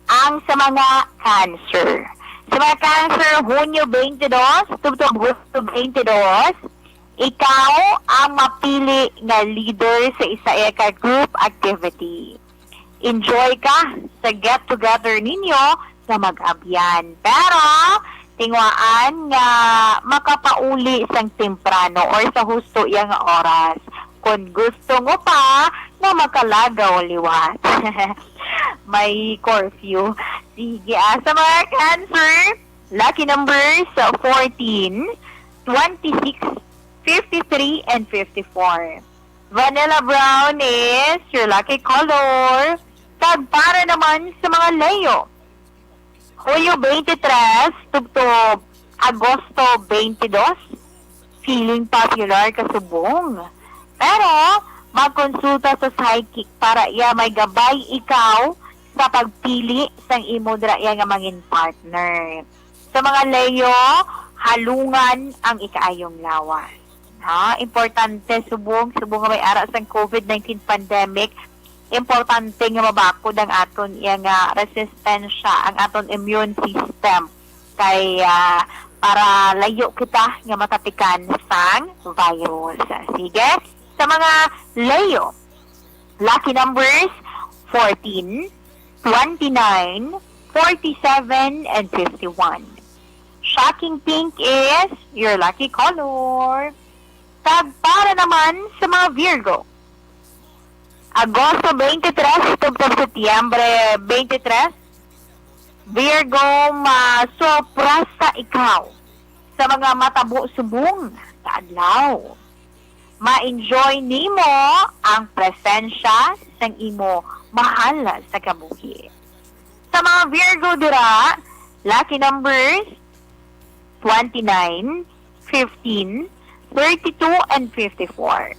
ang sa mga Cancer. Sa mga Cancer, Hunyo 22, tubtob Hunyo 22, ikaw ang mapili nga leader sa isa ka group activity. Enjoy ka sa get-together ninyo sa mag-abyan. Pero, tingwaan nga makapauli sang temprano or sa husto yang oras. Kung gusto mo pa na makalagaw liwat. May curfew. Sige, sa mga Cancer, lucky numbers 14, 26, 53, and 54. Vanilla brown is your lucky color. Tag para naman sa mga Leo. Hulyo 23, tubtob Agosto 22, feeling popular kasubong. Pero, magkonsulta sa psychic para iya may gabay ikaw sa pagpili sang imo dira iya nga mangin partner. Sa mga Leo, halungan ang ikaayong lawas. Ha? Importante subong nga may ara sang COVID-19 pandemic. Importante nga mabakod ang aton iya nga resistensya, ang aton immune system kay para layo kita nga matapikan sang virus. Sige, sa mga Leo, lucky numbers 14, 29, 47, and 51. Shocking pink is your lucky color. Tag para naman sa mga Virgo. Agosto 23, tugtog Setyembre 23, Virgo, masopra sa ikaw sa mga matabo subong sa adlaw. Ma-enjoy nimo ang presensya sang imo mahal sa kabuhi. Sa mga Virgo dira, Lucky numbers 29, 15, 32, and 54.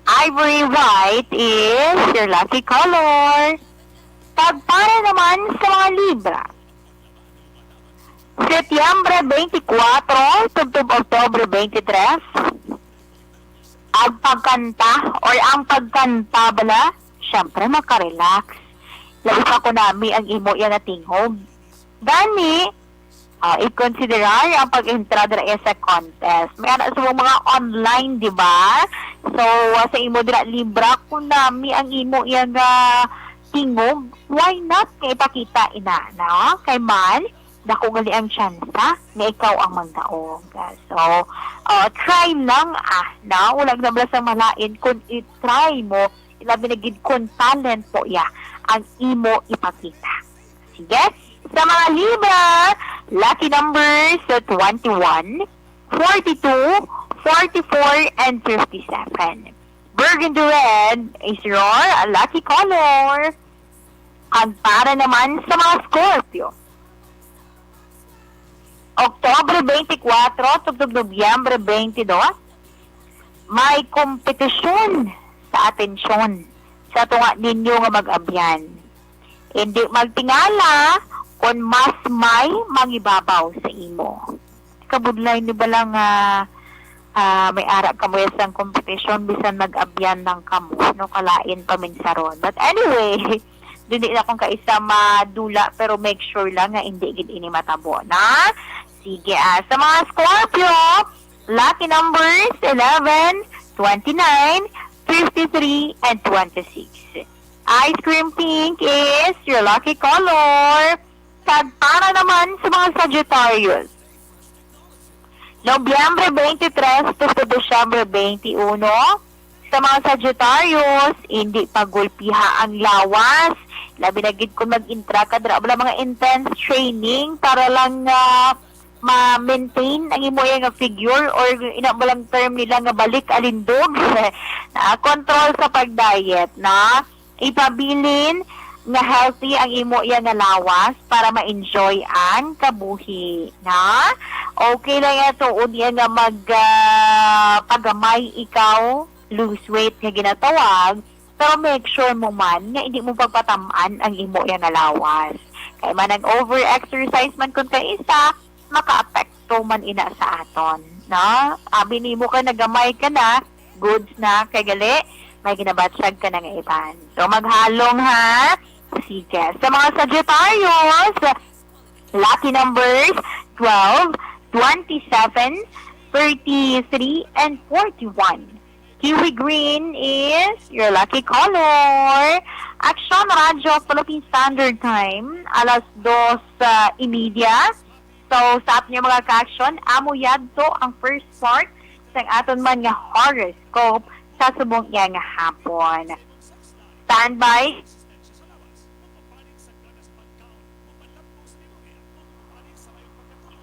Ivory white is your lucky color. Para naman sa mga Libra. Setyembre 24, tubtob Oktobre 23. Ang pagkanta or ang pagkanta bala, syempre makarelax. Labi pa ko nami ang imo yan na tingog. Gani, i-considerar ang pag-entra dira sa contest. May anak sa mga online, di ba? So, sa imo dira Libra, kung nami ang imo yan tingog, why not kay ipakita ina, no? Kay man, dako gali ang tsansa nga ikaw ang magdaog. So, try lang na ulag na bala sa malain kung i-try mo, ilabi na gid kung talent po ang imo ipakita. Sige? Sa mga Libra, lucky numbers 21, 42, 44, and 57. Burgundy red is your lucky color. Ang para naman sa mga Scorpio. Oktobre 24, tugtog Nobyembre 22, may kompetisyon sa atensyon sa tunga ninyo nga mag-abyan. Hindi magtingala kung mas may mangibabaw sa imo. Kabudlay ni ba lang may ara kamo sa kompetisyon bisan mag-abyan ng kamo, no, kalain paminsaron. But anyway, hindi na akong kaisa madula, pero make sure lang nga hindi gid ini matabo na. Sige, sa mga Scorpio, lucky numbers 11, 29, 53, and 26. Ice cream pink is your lucky color. Para naman sa mga Sagittarius. Nobyembre 23 to Desyembre 21. Sa mga Sagittarius, hindi pagulpiha ang lawas. Labi na gid kung mag-intra ka, wala mga intense training para lang ma-maintain ang imo nga figure or inabalang term nila nga balik alindog. Control sa pag-diet, na ipabilin nga healthy ang imo nga lawas para ma-enjoy ang kabuhi, na okay lang ito unya nga pagamay ikaw, lose weight nga ginatawag, pero make sure mo man nga hindi mo pagpatamaan ang imo nga lawas. Kaya man ang over-exercise man kung kaisa, maka-apekto man ina sa aton, no? Abi nimo ka nagamay ka na, goods na kay gali, may ginabatsyag ka na nga iban. So maghalong ha. Sige. Sa mga Sagittarius, lucky numbers 12, 27, 33, and 41. Kiwi green is your lucky color. Action Radyo Philippine Standard Time, alas 2:30. So, sa ato niya mga ka-action, amo yadto ang first part sa aton man nga horoscope sa subong iya nga hapon. Standby.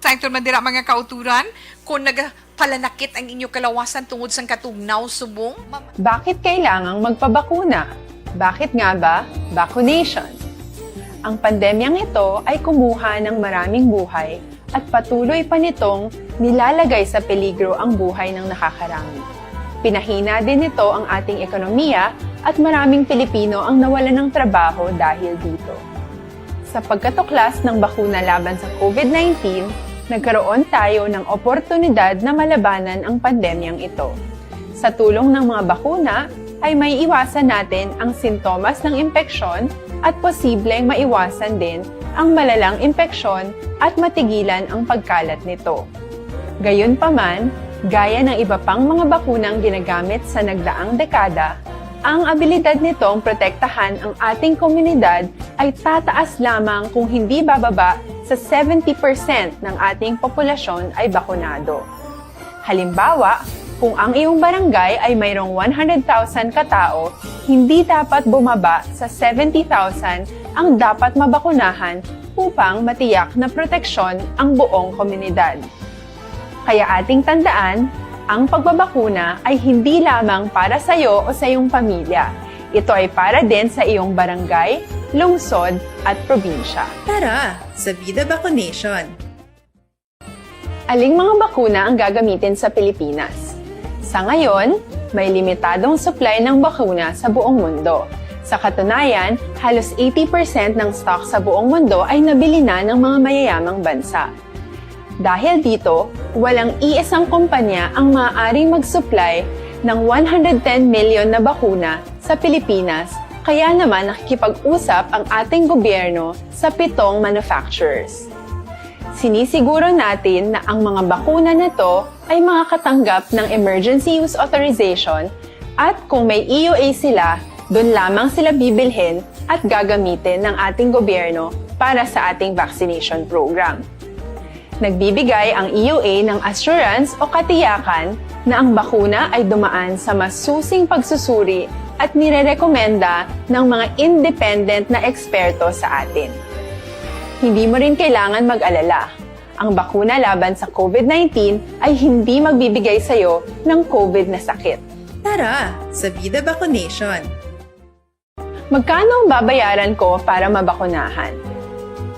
Sa ito man dira mga kauturan, kung nagpalanakit ang inyo kalawasan tungod sa katugnaw subong. Bakit kailangang magpabakuna? Bakit nga ba vaccination? Ang pandemyang ito ay kumuha ng maraming buhay at patuloy pa nitong nilalagay sa peligro ang buhay ng nakakarami. Pinahina din nito ang ating ekonomiya at maraming Pilipino ang nawalan ng trabaho dahil dito. Sa pagkatuklas ng bakuna laban sa COVID-19, nagkaroon tayo ng oportunidad na malabanan ang pandemyang ito. Sa tulong ng mga bakuna, ay may iwasan natin ang sintomas ng impeksyon at posibleng maiwasan din ang malalang impeksyon at matigilan ang pagkalat nito. Gayunpaman, gaya ng iba pang mga bakunang ginagamit sa nagdaang dekada, ang abilidad nitong protektahan ang ating komunidad ay tataas lamang kung hindi bababa sa 70% ng ating populasyon ay bakunado. Halimbawa, kung ang iyong barangay ay mayroong 100,000 katao, hindi dapat bumaba sa 70,000 ang dapat mabakunahan upang matiyak na proteksyon ang buong komunidad. Kaya ating tandaan, ang pagbabakuna ay hindi lamang para sa iyo o sa iyong pamilya. Ito ay para din sa iyong barangay, lungsod at probinsya. Tara, sa Vida Vaccination! Aling mga bakuna ang gagamitin sa Pilipinas? Sa ngayon, may limitadong supply ng bakuna sa buong mundo. Sa katunayan, halos 80% ng stock sa buong mundo ay nabili na ng mga mayayamang bansa. Dahil dito, walang iisang kumpanya ang maaaring mag-supply ng 110 million na bakuna sa Pilipinas, kaya naman nakikipag-usap ang ating gobyerno sa 7 manufacturers. Sinisiguro natin na ang mga bakuna na to ay makakatanggap ng Emergency Use Authorization at kung may EUA sila, doon lamang sila bibilhin at gagamitin ng ating gobyerno para sa ating vaccination program. Nagbibigay ang EUA ng assurance o katiyakan na ang bakuna ay dumaan sa masusing pagsusuri at nirerekomenda ng mga independent na eksperto sa atin. Hindi mo rin kailangan mag-alala. Ang bakuna laban sa COVID-19 ay hindi magbibigay sa'yo ng COVID na sakit. Tara, sa Vida Vaccination! Magkano ang babayaran ko para mabakunahan?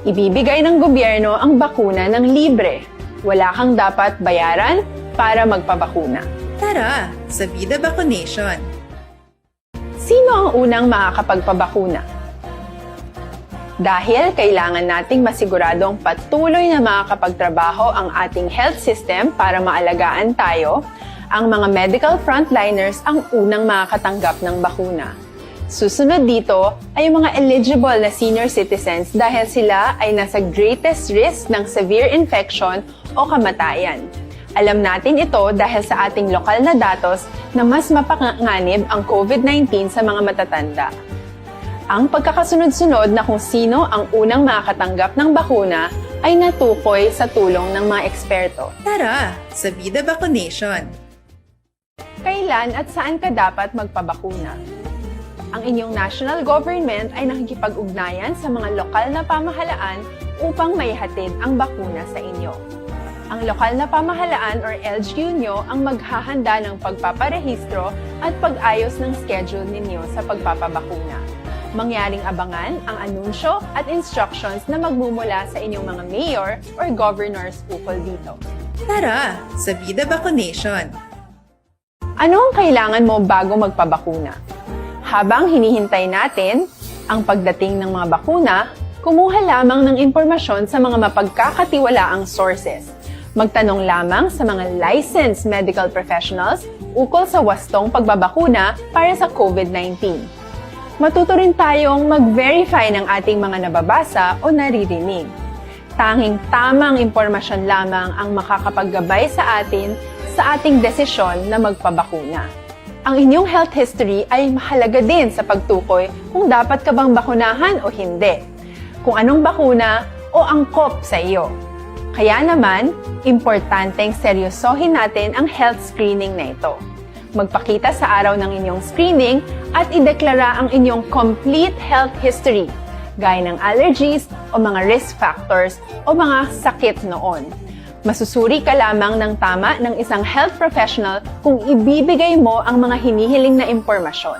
Ibibigay ng gobyerno ang bakuna ng libre. Wala kang dapat bayaran para magpabakuna. Tara, sa Vida Vaccination! Sino ang unang makakapagpabakuna? Dahil kailangan nating masiguradong patuloy na makakapagtrabaho ang ating health system para maalagaan tayo, ang mga medical frontliners ang unang makakatanggap ng bakuna. Susunod dito ay yung mga eligible na senior citizens dahil sila ay nasa greatest risk ng severe infection o kamatayan. Alam natin ito dahil sa ating lokal na datos na mas mapanganib ang COVID-19 sa mga matatanda. Ang pagkakasunod-sunod na kung sino ang unang makakatanggap ng bakuna ay natukoy sa tulong ng mga eksperto. Tara, sa Vida Vaccination! Kailan at saan ka dapat magpabakuna? Ang inyong national government ay nakikipag-ugnayan sa mga lokal na pamahalaan upang maihatid ang bakuna sa inyo. Ang lokal na pamahalaan or LGU nyo ang maghahanda ng pagpaparehistro at pag-ayos ng schedule ninyo sa pagpapabakuna. Mangyaring abangan ang anunsyo at instructions na magmumula sa inyong mga mayor or governors ukol dito. Tara, sa Vida Vaccination! Ano ang kailangan mo bago magpabakuna? Habang hinihintay natin ang pagdating ng mga bakuna, kumuha lamang ng impormasyon sa mga mapagkakatiwalaang sources. Magtanong lamang sa mga licensed medical professionals ukol sa wastong pagbabakuna para sa COVID-19. Matuto rin tayong mag-verify ng ating mga nababasa o naririnig. Tanging tamang impormasyon lamang ang makakapaggabay sa atin sa ating desisyon na magpabakuna. Ang inyong health history ay mahalaga din sa pagtukoy kung dapat ka bang bakunahan o hindi, kung anong bakuna o angkop sa iyo. Kaya naman, importanteng seryosohin natin ang health screening na ito. Magpakita sa araw ng inyong screening at ideklara ang inyong complete health history, gaya ng allergies o mga risk factors o mga sakit noon. Masusuri ka lamang ng tama ng isang health professional kung ibibigay mo ang mga hinihiling na impormasyon.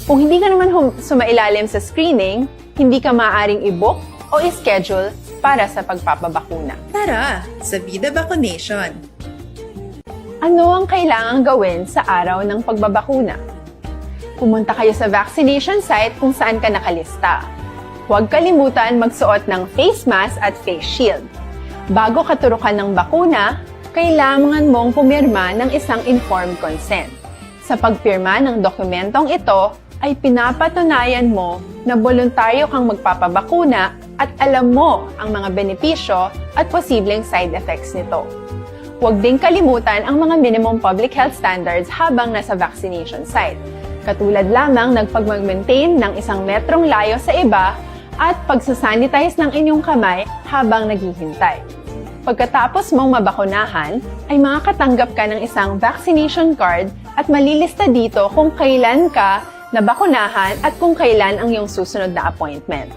Kung hindi ka naman sumailalim sa screening, hindi ka maaaring i-book o i-schedule para sa pagpapabakuna. Tara, sa Vida Vaccination! Ano ang kailangang gawin sa araw ng pagbabakuna? Pumunta kayo sa vaccination site kung saan ka nakalista. Huwag kalimutan magsuot ng face mask at face shield. Bago ka turukan ng bakuna, kailangan mong pumirma ng isang informed consent. Sa pagpirma ng dokumentong ito, ay pinapatunayan mo na voluntaryo kang magpapabakuna at alam mo ang mga benepisyo at posibleng side effects nito. Huwag din kalimutan ang mga minimum public health standards habang nasa vaccination site. Katulad lamang nagpag-maintain ng 1 metrong layo sa iba at pagsasanitize ng inyong kamay habang naghihintay. Pagkatapos mong mabakunahan, ay makakatanggap ka ng isang vaccination card at malilista dito kung kailan ka nabakunahan at kung kailan ang iyong susunod na appointment.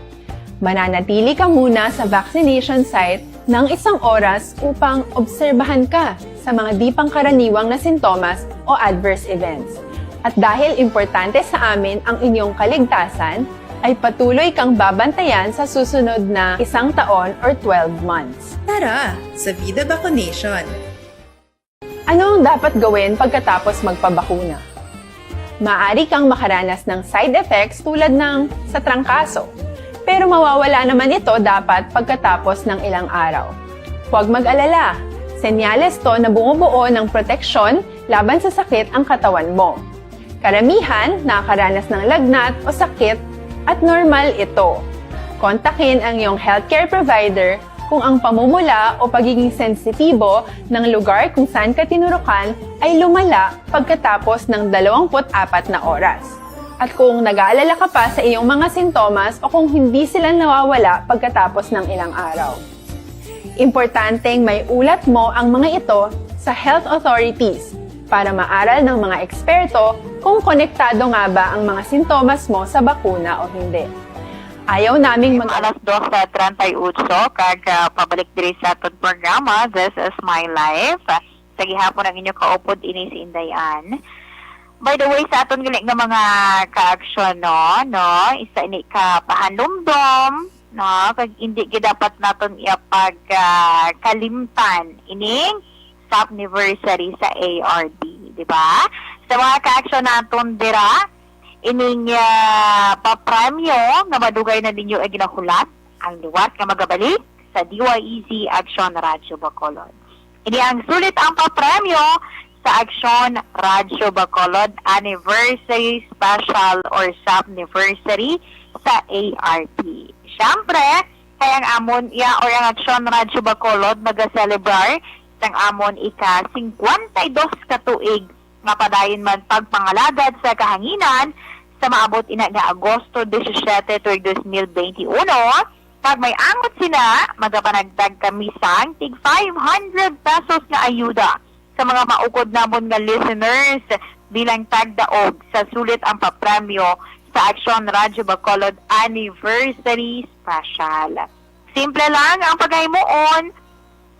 Mananatili ka muna sa vaccination site ng 1 oras upang obserbahan ka sa mga di pangkaraniwang na sintomas o adverse events. At dahil importante sa amin ang inyong kaligtasan, ay patuloy kang babantayan sa susunod na 1 taon or 12 months. Tara sa Vida Vaccination. Ano ang dapat gawin pagkatapos magpabakuna? Maaari kang makaranas ng side effects tulad ng sa trangkaso, pero mawawala naman ito dapat pagkatapos ng ilang araw. Huwag mag-alala, senyales to na bumubuo ng proteksyon laban sa sakit ang katawan mo. Karamihan nakakaranas ng lagnat o sakit at normal ito. Kontakin ang iyong healthcare provider kung ang pamumula o pagiging sensitibo ng lugar kung saan ka tinurukan ay lumala pagkatapos ng 24 na oras. At kung nag-aalala ka pa sa iyong mga sintomas o kung hindi sila nawawala pagkatapos ng ilang araw. Importanteng may ulat mo ang mga ito sa health authorities para maaral ng mga eksperto kung konektado nga ba ang mga sintomas mo sa bakuna o hindi. Ayaw naming alas 2:38 kag pabalik diri sa atong programa This is My Life. Sa gihapon ang inyo kaupod ini si Inday Ann. By the way, sa aton gali nga mga ka-aksyon no, isa ini ka pahanumdom, no, kag hindi gid dapat naton iapag kalimtan ining sa anniversary sa ARD, di ba? Sa mga ka-aksyon naton dira, ining papremyo nga madugay na ninyo ay ginahulat ang liwat nga magabalik sa DYEZ Action Radio Bacolod. Ini ang sulit ang papremyo sa Action Radio Bacolod Anniversary Special or Sub-Anniversary sa ARP. Siyempre, kaya ang amon iya or ang Action Radio Bacolod mag-celebrar sang amon ika 52 katuig nga padayon man pagpangalagad sa kahanginan sa maabot ina nga Agosto 17 tuig 2021 pag may angot sina magapanagdag kami sang tig 500 pesos na ayuda sa mga maukod namon nga listeners bilang tagdaog sa sulit ang papremyo sa Action Radio Bacolod Anniversary Special. Simple lang ang paghimuon,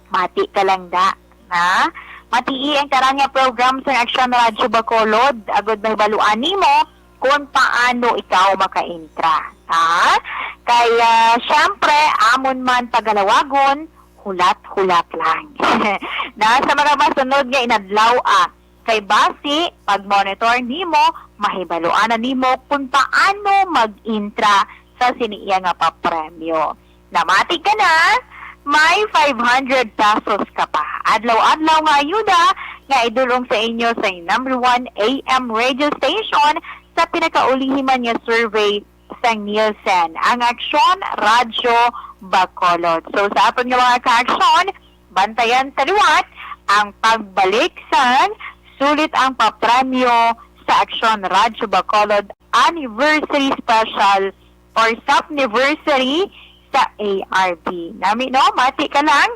mati ka lang da, ha? Matii ang karanya program sa Action Radio Bacolod, agad may baluan nimo kung paano ikaw maka-intra, ha? Kaya, syempre, amon man pagalawagon, hulat-hulat lang. Na sa mga masunod nga inadlaw kay basi, pag-monitor nimo, mahibaluan na nimo kung paano mag-intra sa siniya nga papremyo. Namati ka na, may 500 pesos ka pa. Adlaw-adlaw nga ayuda nga idulong sa inyo sa number 1 AM radio station sa pinakaulihiman nga survey sa Nielsen, ang Action Radio Bacolod. So sa aton nga mga ka-aksyon, bantayan sa liwat ang pagbalik sa sulit ang papremyo sa Action Radio Bacolod Anniversary Special or Sub-Anniversary sa ARP. Nami, no? Mati ka lang,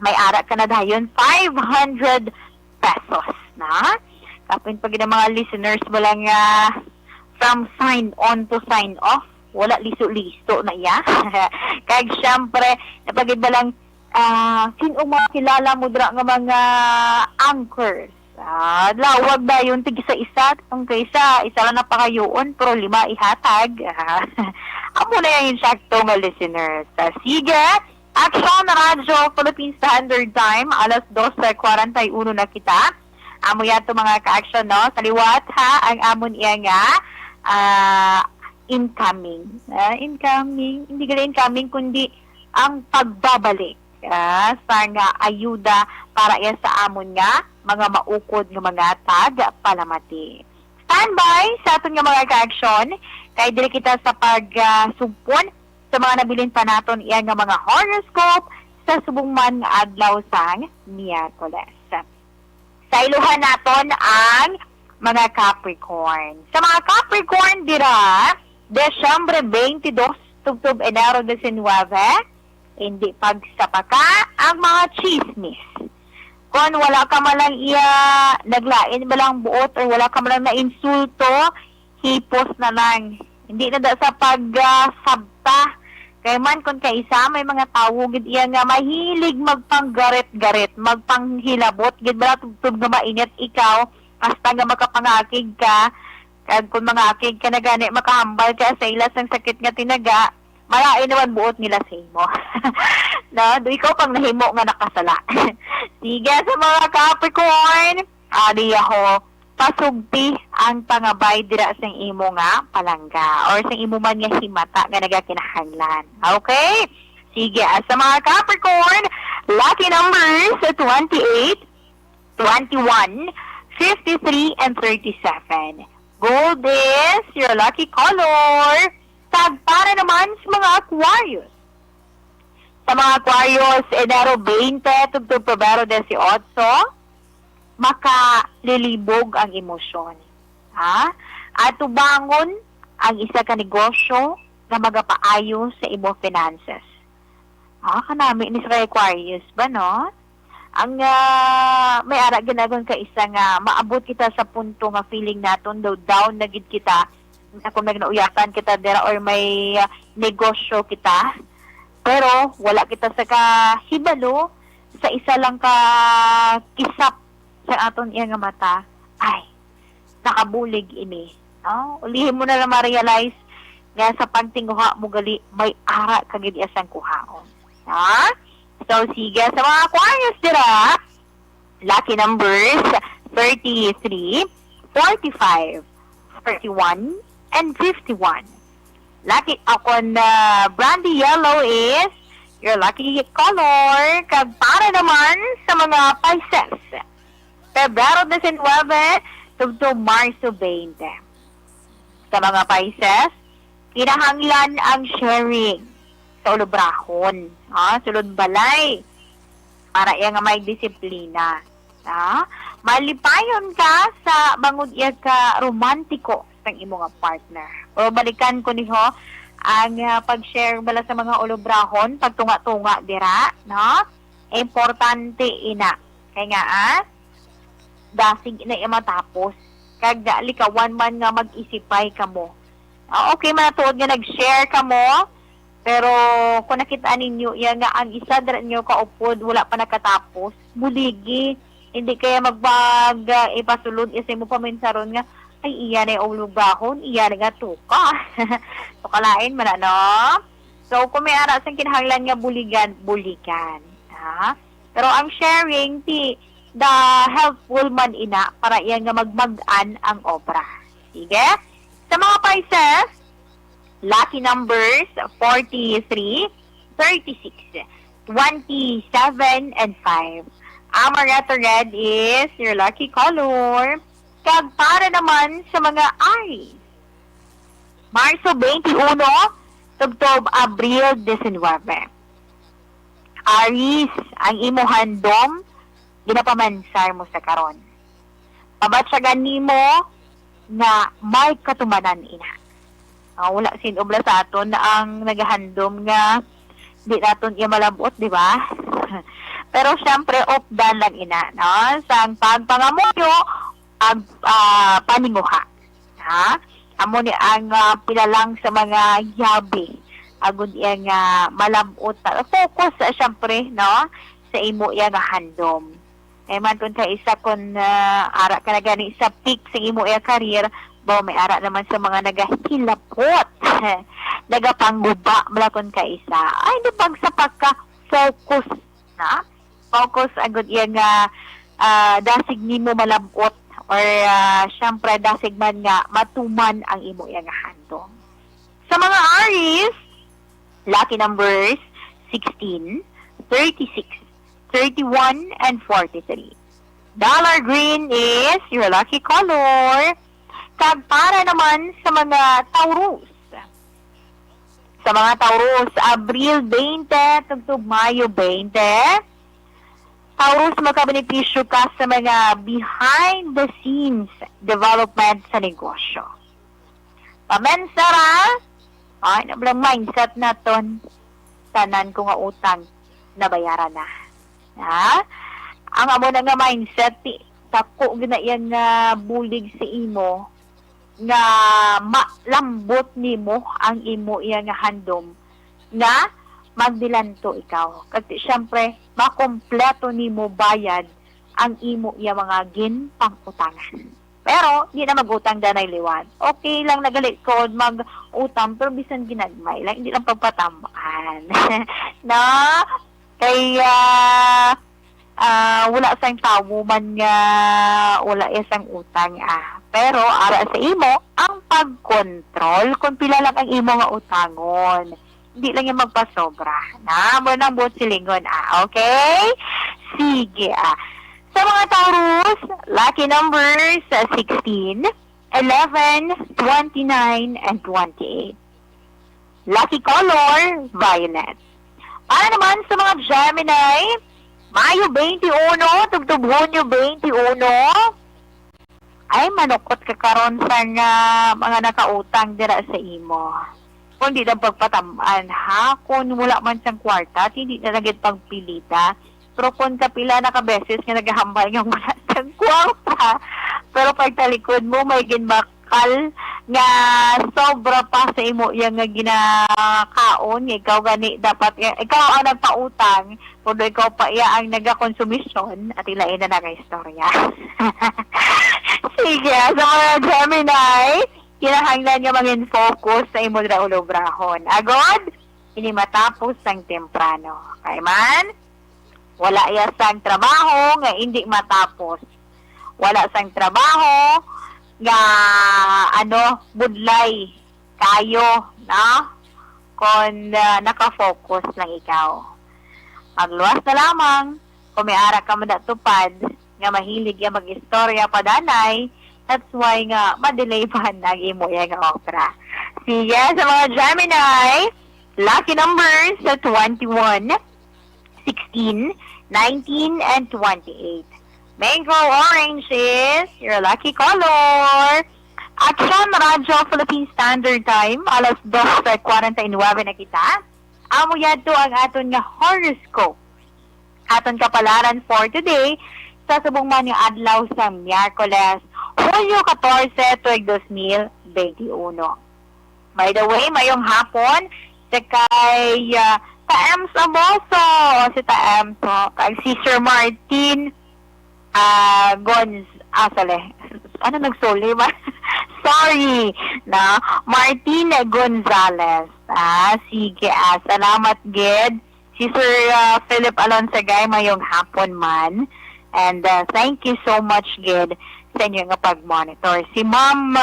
may ara ka na dayon 500 pesos, na? Kapin pag ng mga listeners mo lang from sign on to sign off, wala liso-liso na iya. Kaya syempre, napagid ba lang, sino mo kilala mo dra nga mga anchors? Lawag ba yun tig isa-isa, ang kaysa isa lang na pakayoon, pero 5 ihatag. Amo na yung sakto nga listeners. Sige, Action Radio Philippine Standard Time, alas 2:41 na kita. Amo yato mga ka-action, no? Sa liwat, ha, ang amon iya nga, incoming. Incoming, hindi gala incoming, kundi ang pagbabalik. Sa nga ayuda para yan sa amon nga, mga maukod ng mga tag-palamati. Standby sa aton nga mga ka-action, kay dili kita sa pagsugpon sa mga nabilin pa naton iyan nga mga horoscope sa subong man nga adlaw sang Miyerkules. Sa iluhan naton ang mga Capricorn. Sa mga Capricorn dira, Desyembre 22 tugtub Enero 19, hindi pagsapaka ang mga chismis. Kung wala ka malang naglain malang buot o wala ka malang na-insulto, hipos na lang. Hindi na sa pagsabta. Kaya man kung kaisa, may mga tawag iya nga mahilig magpanggarit-garit, magpanghilabot, gid ba tugtog nga mainit ikaw, hasta nga makapangakig ka, Kag kung mga akig ka na gani, makahambal ka sa ilas ng sakit nga tinaga, malain naman buot nila sa imo. No, do ikaw pang nahimo nga nakasala. Sige, sa mga Capricorn, adi ako, pasugti ang pangabay dira sa imo nga palangga or sa imo man nga himata nga nagakinahanglan. Okay? Sige, sa mga Capricorn, lucky numbers 28, 21, 53, and 37. Gold is your lucky color. Tag para naman sa mga Aquarius. Sa mga Aquarius, Enero 20, tugtog Pebrero 18, makalilibog ang emosyon. Ha? At tubangon ang isa ka negosyo na magapaayo sa imo finances. Kanami ni sa Aquarius ba, no? Ang may ara ginagon ka isa nga maabot kita sa punto nga feeling naton daw down na gid kita na kung nagnauyakan kita dira or may negosyo kita pero wala kita sa kahibalo sa isa lang ka kisap sa aton iya nga mata ay nakabulig ini, no? Ulihin mo na lang ma-realize nga sa pagtinguha mo gali may ara kagid asang kuhaon, ha? So, sige, sa mga Aquarius dira, lucky numbers 33, 45, 31, and 51. Lucky ako na brandy yellow is your lucky color. Kag para naman sa mga Pisces, Pebrero 19, tugtog Marso 20. Sa mga Pisces, kinahanglan ang sharing sa ulubrahon, sulod balay, para iya nga may disiplina. Malipayon ka sa bangod iya ka romantiko sa imo nga partner. O balikan ko niho, ang pag-share bala sa mga ulubrahon, pagtunga-tunga dira, no? Importante ina. Kaya nga, dasig na iya matapos. Kag likawan man nga mag-isipay ka mo. Okay, matuod nga nag-share ka mo, pero kung nakita ninyo, yan nga ang isa dara nyo kaupod, wala pa nakatapos, buligi, hindi kaya ipasulod, isa mo paminsaron nga, ay iya na yung ulubahon, iya na nga tuka. So, kalain man, ano? So, kung may ara sa kinahanglan nga buligan. Ha? Pero ang sharing, the helpful man ina, para iya nga magmagan ang obra. Sige? Sa mga Pisces, lucky numbers 43, 36, 27, and 5. Amaretto red is your lucky color. Kag para naman sa mga Aries, Marso 21, tugtog Abril 19. Aries, ang imo handom, ginapamansar mo sa karon. Pabatsagan nimo na may katumanan ina. Wala sinubla sa aton na ang nagahandom nga di naton iya malabot, di ba? Pero syempre opdan lang ina, no? Sa pagpangamuyo ang paninguha. Ha? Amo ni ang pilalang sa mga yabi. Agud iya nga malabot. Focus syempre, no? Sa imo iya nga handom. Man kung sa isa kung ara ka na gani sa peak sa imo iya career, may ara naman sa mga nagahilapot, nagapangguba, malakon ka isa. Ay, di bang sa pagka-focus na? Focus, agad yan nga, dasig ni mo malabot, or syempre, dasig man nga, matuman ang imo yung handong. Sa mga Aries, lucky numbers, 16, 36, 31, and 43. Dollar green is your lucky color. Kag para naman sa mga Taurus. Sa mga Taurus, Abril 20, tugtog Mayo 20. Taurus, makabenepisyo ka sa mga behind the scenes development sa negosyo. Pamensara, ay, nablang mindset naton. Tanan ko nga utang, nabayaran na. Ha? Ang amo na nga mindset, tako gina yan nga bulig sa imo, nga malambot nimo ang imo iya nga handom nga magdilanto ikaw. Kasi syempre makompleto nimo bayad ang imo iya mga ginpangutangan. Pero, di na mag-utang danay liwat. Okay lang nagalit ko mag-utang, pero bisan ginagmay lang, hindi lang pagpatamaan. No? Kaya, wala sang tawo man nga, wala isang utang Pero, ara sa imo, ang pag-control kung pila lang ang imo nga utangon. Hindi lang yung magpasobra. Na, mo nang buot silingon Okay? Sige Sa mga Taurus, lucky numbers 16, 11, 29, and 28. Lucky color, violet. Para naman sa mga Gemini, Mayo 21, tugtog Hunyo 21, ay manukot ka karon sa mga nakautang dira sa imo. Kung di na pagpatamaan kung wala man siyang kwarta, hindi na nagit pagpilita. Pero kung kapila na kabeses nga naghahambal nga wala siyang kwarta, pero pagtalikod mo may ginbakal nga sobra pa sa imo yung nga ginakaon, ikaw gani dapat ikaw ang nagpautang, kundo ikaw pa iya ang nagakonsumisyon at ilain na nag-istorya. Sige, sa mga Gemini, kinahanglan nga maging focus sa imo na ulobrahon. Agod, ini matapos ang temprano. Kay man, wala iya sang trabaho nga hindi matapos. Wala sang trabaho nga budlay kayo na kung nakafocus lang ikaw. Magluwas na lamang kung may ara ka madatupad nga mahilig ya mag-istorya padanay, that's why nga madelay pa nag imo ya nga opera. Sige, sa mga Gemini, lucky numbers sa 21, 16, 19, and 28. Mango orange is your lucky color. Action Radyo Philippine Standard Time, alas 2:49 na kita. Amo yato ang aton nga horoscope. Aton kapalaran for today, sa subong man yung adlaw sa Miyerkules, Hulyo 14, tuig 2021. By the way, mayong hapon, sa kay Taems Amoso, si Taems, kay si Sir Martin ano nagsuli ba? Sorry, na Martin Gonzales. Sige, salamat gid. Si Sir Philip Alonso Gay mayong hapon man. And thank you so much gid sa inyo nga pag-monitor. Si Ma'am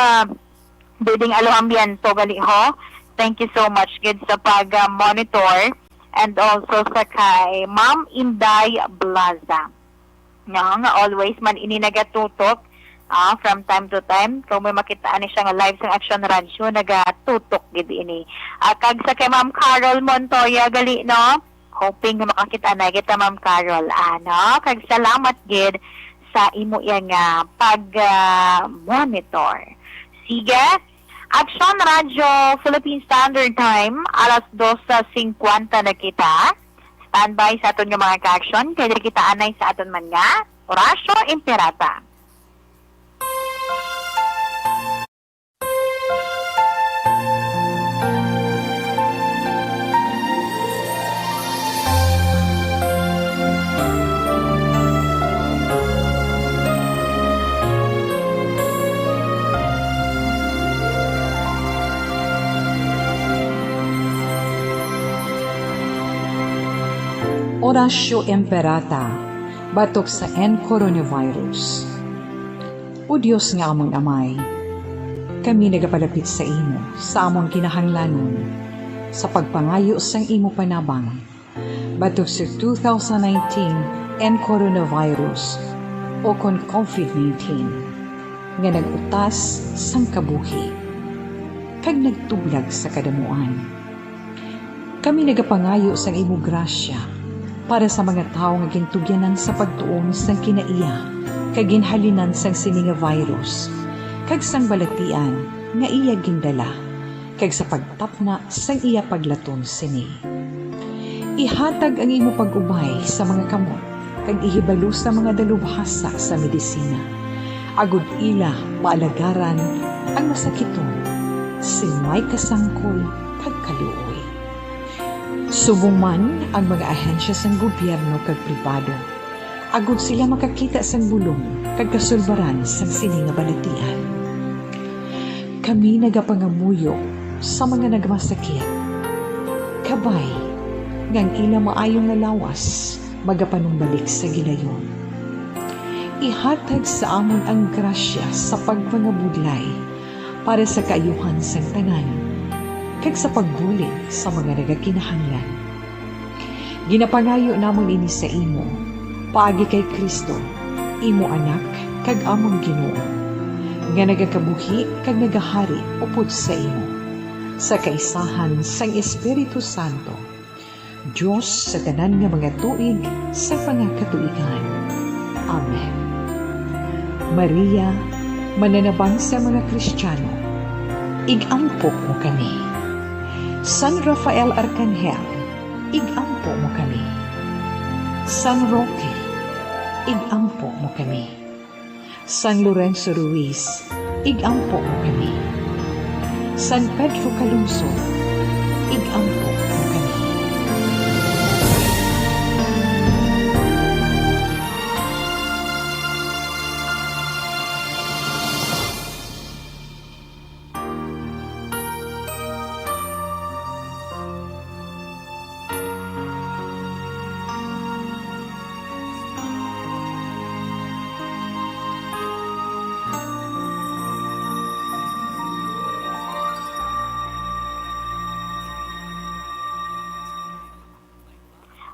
Duding Alohambiento galiho, thank you so much gid sa pag-monitor. And also sa kay Ma'am Inday Blaza. Nga always man ini nagatutok from time to time. Kung may makitaan siya nga live sa Action Radio, nagatutok gid ini. Kag sa kay Ma'am Carol Montoya gali, no? Hoping nga makakita na kita Ma'am Carol. Kag salamat gid sa imo yang pag-monitor. Sige, Action Radio Philippine Standard Time, alas 2:50 na kita. Standby sa aton nga mga ka-action, kaya kita anay sa aton man nga, Orasyo Imperata. Orasyo Imperata, batok sa coronavirus. O Diyos nga amon amay, kami nagapalapit sa imo, sa amon kinahanglanon, sa pagpangayo sang imo panabang, batok sa 2019 coronavirus o kon COVID-19, nga nagutas sang kabuhi, kag nagtublag sa kadamuan. Kami nagapangayo sang imo grasya, para sa mga tao nga gintugyanan sa pagtuon sang kinaiya, kag ginhalinan sang sini nga virus, kag sang balatian nga iya gindala, kag sa pagtapna sang iya paglaton sini. Ihatag ang imo pag-ubay sa mga kamot, kag ihibalo sa mga dalubhasa sa medisina. Agud ila maalagaran ang masakiton, may kasangkol kag kaluoy. Subong man ang mga ahensya sang gobyerno kag pribado, agud sila makakita sang bulong kag kasulbaran sang sini nga balatian. Kami nagapangamuyo sa mga nagmasakit. Kabay, ngang ila maayong nga lawas, magapanumbalik sa gilayon. Ihatag sa amon ang grasya sa pagpangabudlay para sa kaayuhan sang tanan, kag sa pagbulig sa mga nagakinahanglan. Ginapangayo namon ini sa imo, paagi kay Kristo, imo anak, kag among Ginoo, nga nagakabuhi kag nagahari upod sa imo, sa kaisahan sang Espiritu Santo, Diyos sa tanan nga mga tuig sa pangakatuigan. Amen. Maria, mananabang sa mga Kristiyano, igampok mo kami. San Rafael Arcangel, igampo mo kami. San Roque, igampo mo kami. San Lorenzo Ruiz, igampo mo kami. San Pedro Calungsod, igampo mo kami.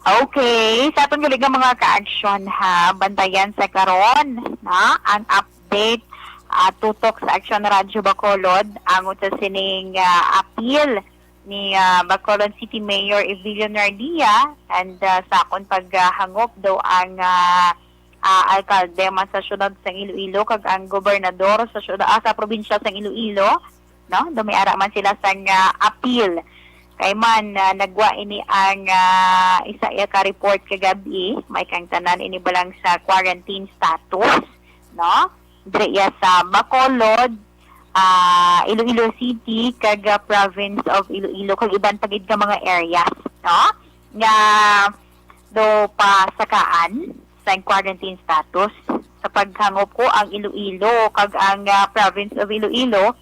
Okay, sa atong galing mga ka-aksyon ha, bantayan sa karon na ang update tutok sa Aksyon Radyo Bacolod ang sa sining appeal ni Bacolod City Mayor Evelio Nardia and sa akong paghangop daw ang alkalde man sa syudad sa Iloilo kag ang gobernador sa syudad sa probinsya sa Iloilo, no? Dumiara man sila sa appeal. Kay man nagwa ini ang isa ka report kagabi, may kang tanan ini balang sa quarantine status, no? Dire sa Bacolod, Iloilo City kag province of Iloilo kag iban pagid ka mga areas, no? Nga do pa sakaan sa quarantine status. Sa paghangop ko ang Iloilo kag ang province of Iloilo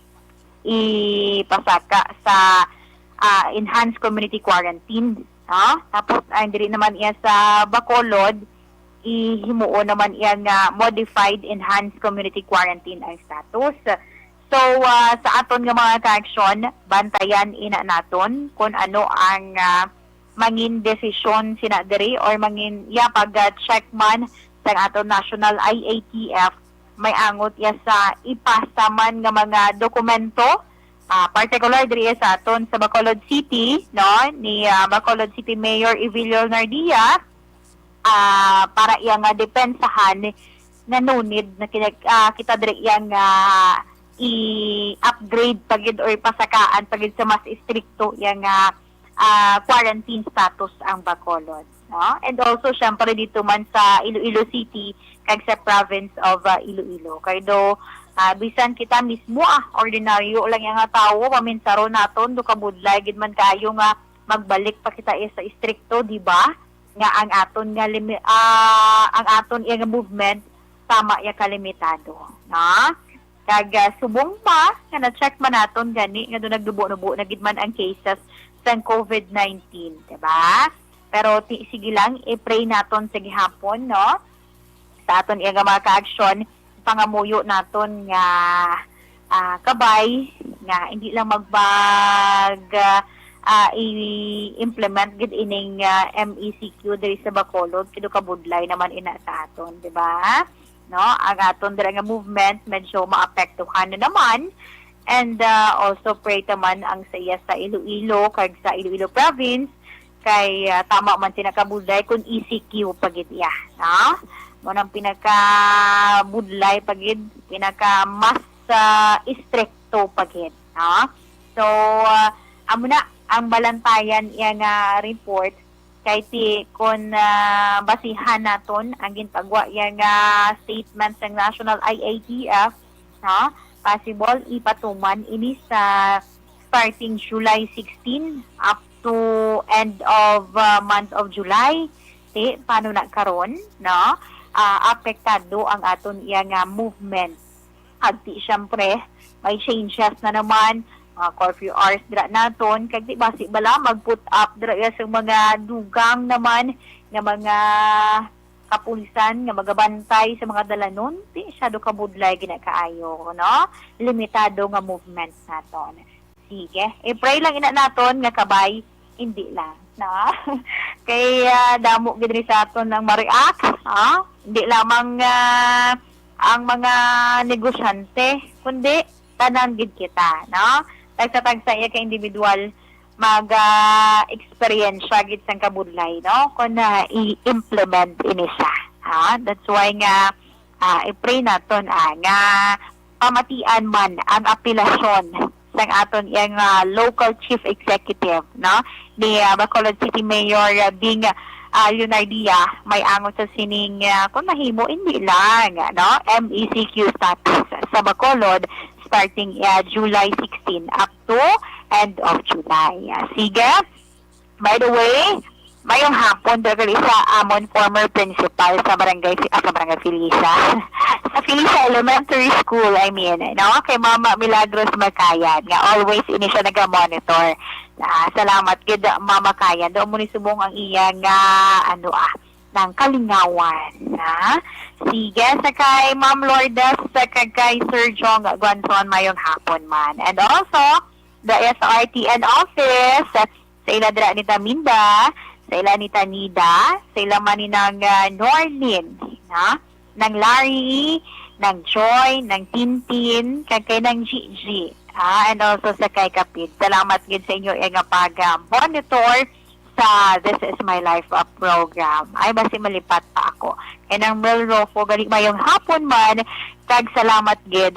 ipasaka sa enhanced community quarantine. Tapos diri naman iya sa Bacolod, ihimuo naman iya nga modified enhanced community quarantine ang status. So sa aton nga mga ka-aksyon, bantayan ina naton kung ano ang mangin desisyon sina diri or mangin pag-check man sa aton national IATF, may angot iya sa ipasa man nga mga dokumento particular diri sa aton sa Bacolod City, no, ni Bacolod City Mayor Evelio Nardia para iya nga depensahan nga nunid na kita diri iya nga i-upgrade pagid or pasakaan pagid sa mas istrikto iya nga quarantine status ang Bacolod, no? And also syempre dito man sa Iloilo City kag sa province of Iloilo kay do bisan kita mismo ordinaryo lang nga tawo paminsaro naton do kabudlay gid man kayo nga magbalik pa kita sa istrikto, di ba? Nga ang aton nga ang aton nga movement tama ya kalimitado, na? Kag subong pa nga na-check man naton gani nga do nagdubo-nubo na gid man ang cases sa COVID-19, di ba? Pero sige lang i-pray naton sa gihapon, no? Sa aton nga mga ka-aksyon pangamuyo naton nga kabay nga hindi lang i-implement gid ining MECQ diri sa Bacolod kido kabudlay naman ina sa aton, di ba? No, ang aton dira nga movement medyo maapektuhan na naman and also pray taman ang saya sa Iloilo kag sa Iloilo province kay tama man sinakabudlay kun ECQ pagid iya, no? Mo nang pinaka-budlay pagid, pinaka-mas istrikto pagid. So, amo na ang balantayan iya nga report kay ti kon basihan naton ang ginpagwa iya nga statement sa National IATF, possible ipatuman ini sa starting July 16 up to end of month of July. Paano na karon, no? apektado ang aton iya nga movement. Agti siyempre, may changes na naman, curfew hours dira naton, kag di basi bala mag-put up dira sa mga dugang naman nga mga kapulisan nga magabantay sa mga dalanon, di masyado kabudlay ginakaayo, no? Limitado nga movement naton. Sige, pray lang ina naton nga kabay, hindi lang, na? Kaya damo gid sa aton ng ma-react, Hindi lamang ang mga negosyante, kundi tanan gid kita, no? Tagsa-tagsa iya ka individual mag-experience gid sang kabudlay, no? Kung i-implement ini siya. That's why nga i-pray naton nga pamatian man ang apelasyon sang aton yang local chief executive, no? Ni Bacolod City Mayor Bing Leonardia, may angon sa sining kung nahimo hindi lang, no? MECQ status sa Bacolod starting July 16 up to end of July. Sige. By the way, mayong hapon dagali sa amon former principal sa barangay Felicia. Sa Felicia Elementary School, no? Kay Mama Milagros Makayan, nga always ini siya naga-monitor. Salamat gid Mama Kayan. Do mo ni subong ang iyang ng kalingawan, na. Sige, sa kay Ma'am Lourdes, sa kay Sir Jong Guanzon mayong hapon man. And also, the SRTN office, sa ila dira ni Taminda, sa ila ni Tanida, sa ila man ni ng Norlin, na? Ng Larry, ng Joy, ng Tintin, kay ng Gigi, and also sa kay Kapit. Salamat gid sa inyo nga pag-monitor sa This Is My Life program. Ay, basi malipat pa ako. Kaya ng Melrofo, galing mayong hapon man, kag salamat gid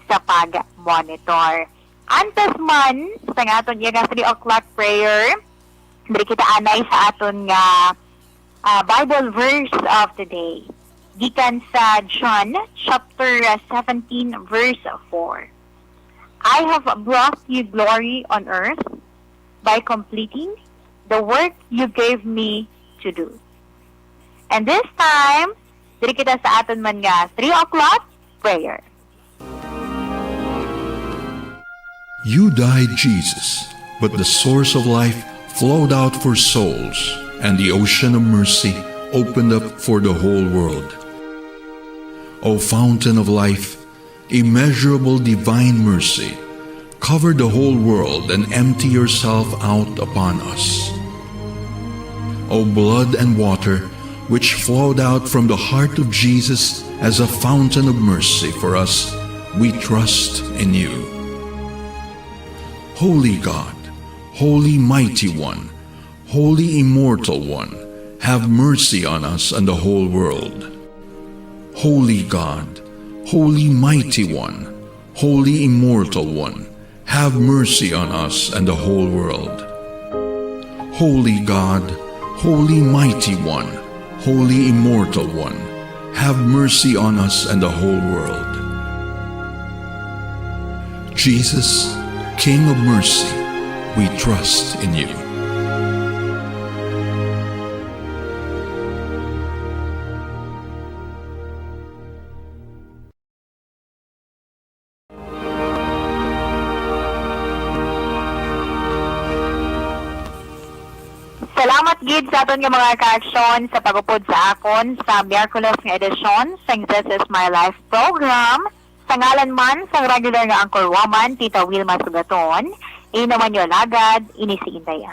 sa pag-monitor. Antes man, sa nga aton yung 3 o'clock prayer, dili kita anay sa aton nga Bible verse of the day. Gikan sa John, chapter 17, verse 4. I have brought you glory on earth by completing the work you gave me to do. And this time, diri kita sa aton man nga 3 o'clock prayer. You died, Jesus, but the source of life flowed out for souls, and the ocean of mercy opened up for the whole world. O fountain of life, immeasurable divine mercy, cover the whole world and empty yourself out upon us. O blood and water, which flowed out from the heart of Jesus as a fountain of mercy for us, we trust in you. Holy God, Holy Mighty One, Holy Immortal One, have mercy on us and the whole world. Holy God, Holy Mighty One, Holy Immortal One, have mercy on us and the whole world. Holy God, Holy Mighty One, Holy Immortal One, have mercy on us and the whole world. Jesus, King of mercy, we trust in you. Salamat gid sa aton nga mga ka-aksyon sa pagupod sa akon sa Miyerkules nga edisyon sa This Is My Life program. Sa ngalan man sa regular nga Uncle Woman, Tita Wilma Sugaton, inaman nyo lagad, ini si Inday.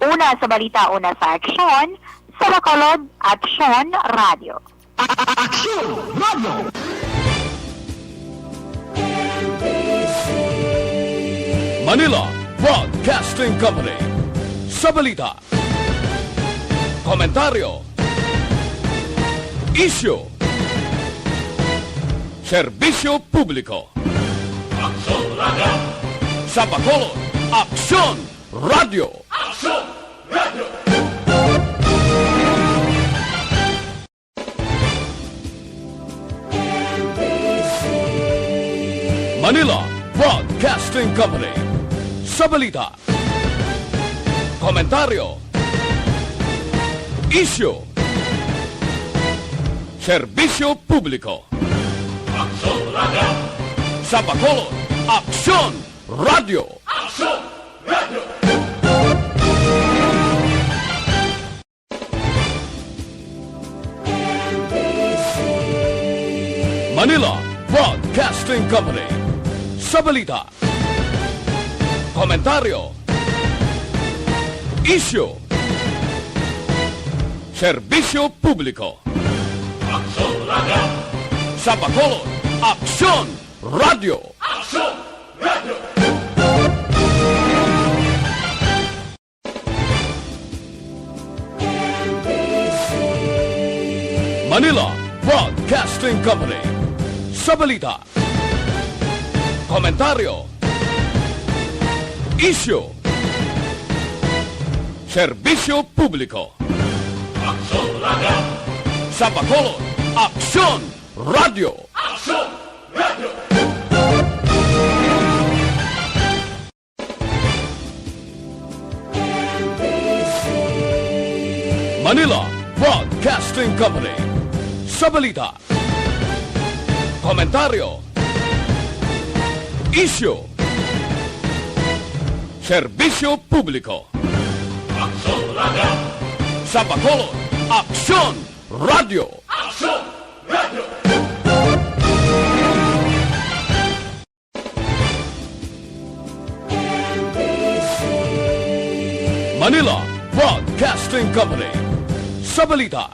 Una sa balita, una sa aksyon, sa Bacolod, Aksyon Radio. Aksyon Radio! Manila Broadcasting Company. Sa balita, komentaryo, isyu, serbisyo publiko. Aksyon Radio! Sa Bacolod, Aksyon Radio! Aksyon Radio! Manila Broadcasting Company. Sa balita, komentaryo, isyu, Serbisyo Publiko. Sa Bacolod, Aksyon Radio. Manila Broadcasting Company. Sa balita, komentaryo, isyu, serbisyo publiko. Sa Bacolod, Aksyon Radio. Manila Broadcasting Company. Sa balita, komentaryo, isyu, serbisyo publiko. Sa Bacolod, Aksyon Radio. Manila Broadcasting Company. Sa balita, komentaryo, isyu, serbisyo publiko. Sa Bacolod, Aksyon Radio. Manila Broadcasting Company. Sa balita,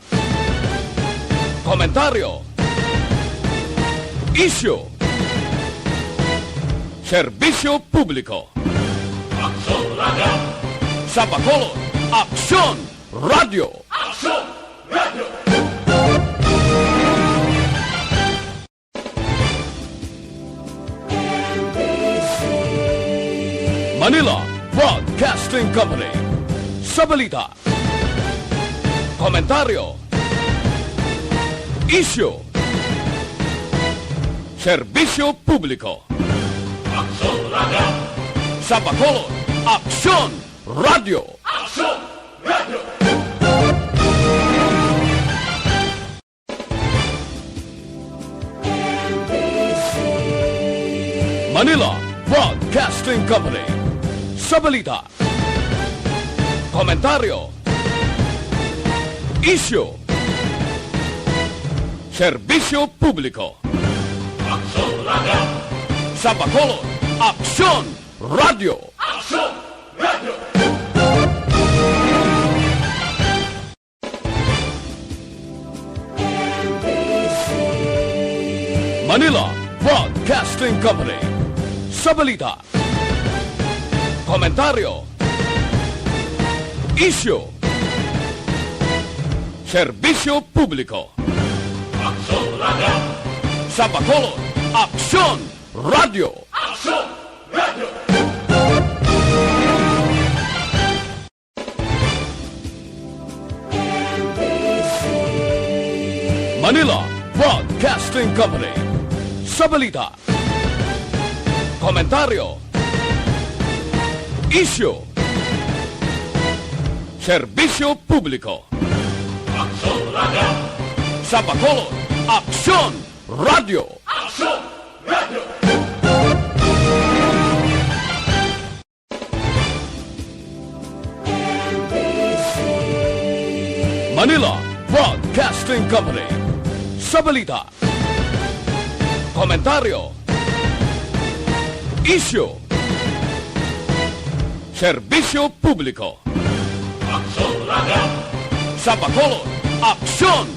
komentaryo, isyu, serbisyo publiko. Sa Bacolod, Aksyon Radio. Manila Broadcasting Company. Sa balita, komentaryo, isyu, serbisyo publiko. Sa Bacolod, Aksyon Radio. Manila Broadcasting Company. Sa balita, komentaryo, isyu, serbisyo publiko. Sa Bacolod, Aksyon Radio. Manila Broadcasting Company. Sa balita, komentaryo, isyu, serbisyo publiko. Sa Bacolod, Aksyon Radio. Manila Broadcasting Company. Sa balita, komentaryo, isyu, serbisyo publiko. Sa Bacolod, Aksyon Radio. Manila Broadcasting Company. Sa balita, komentaryo, isyu, serbisyo publiko. Sa Bacolod, Aksyon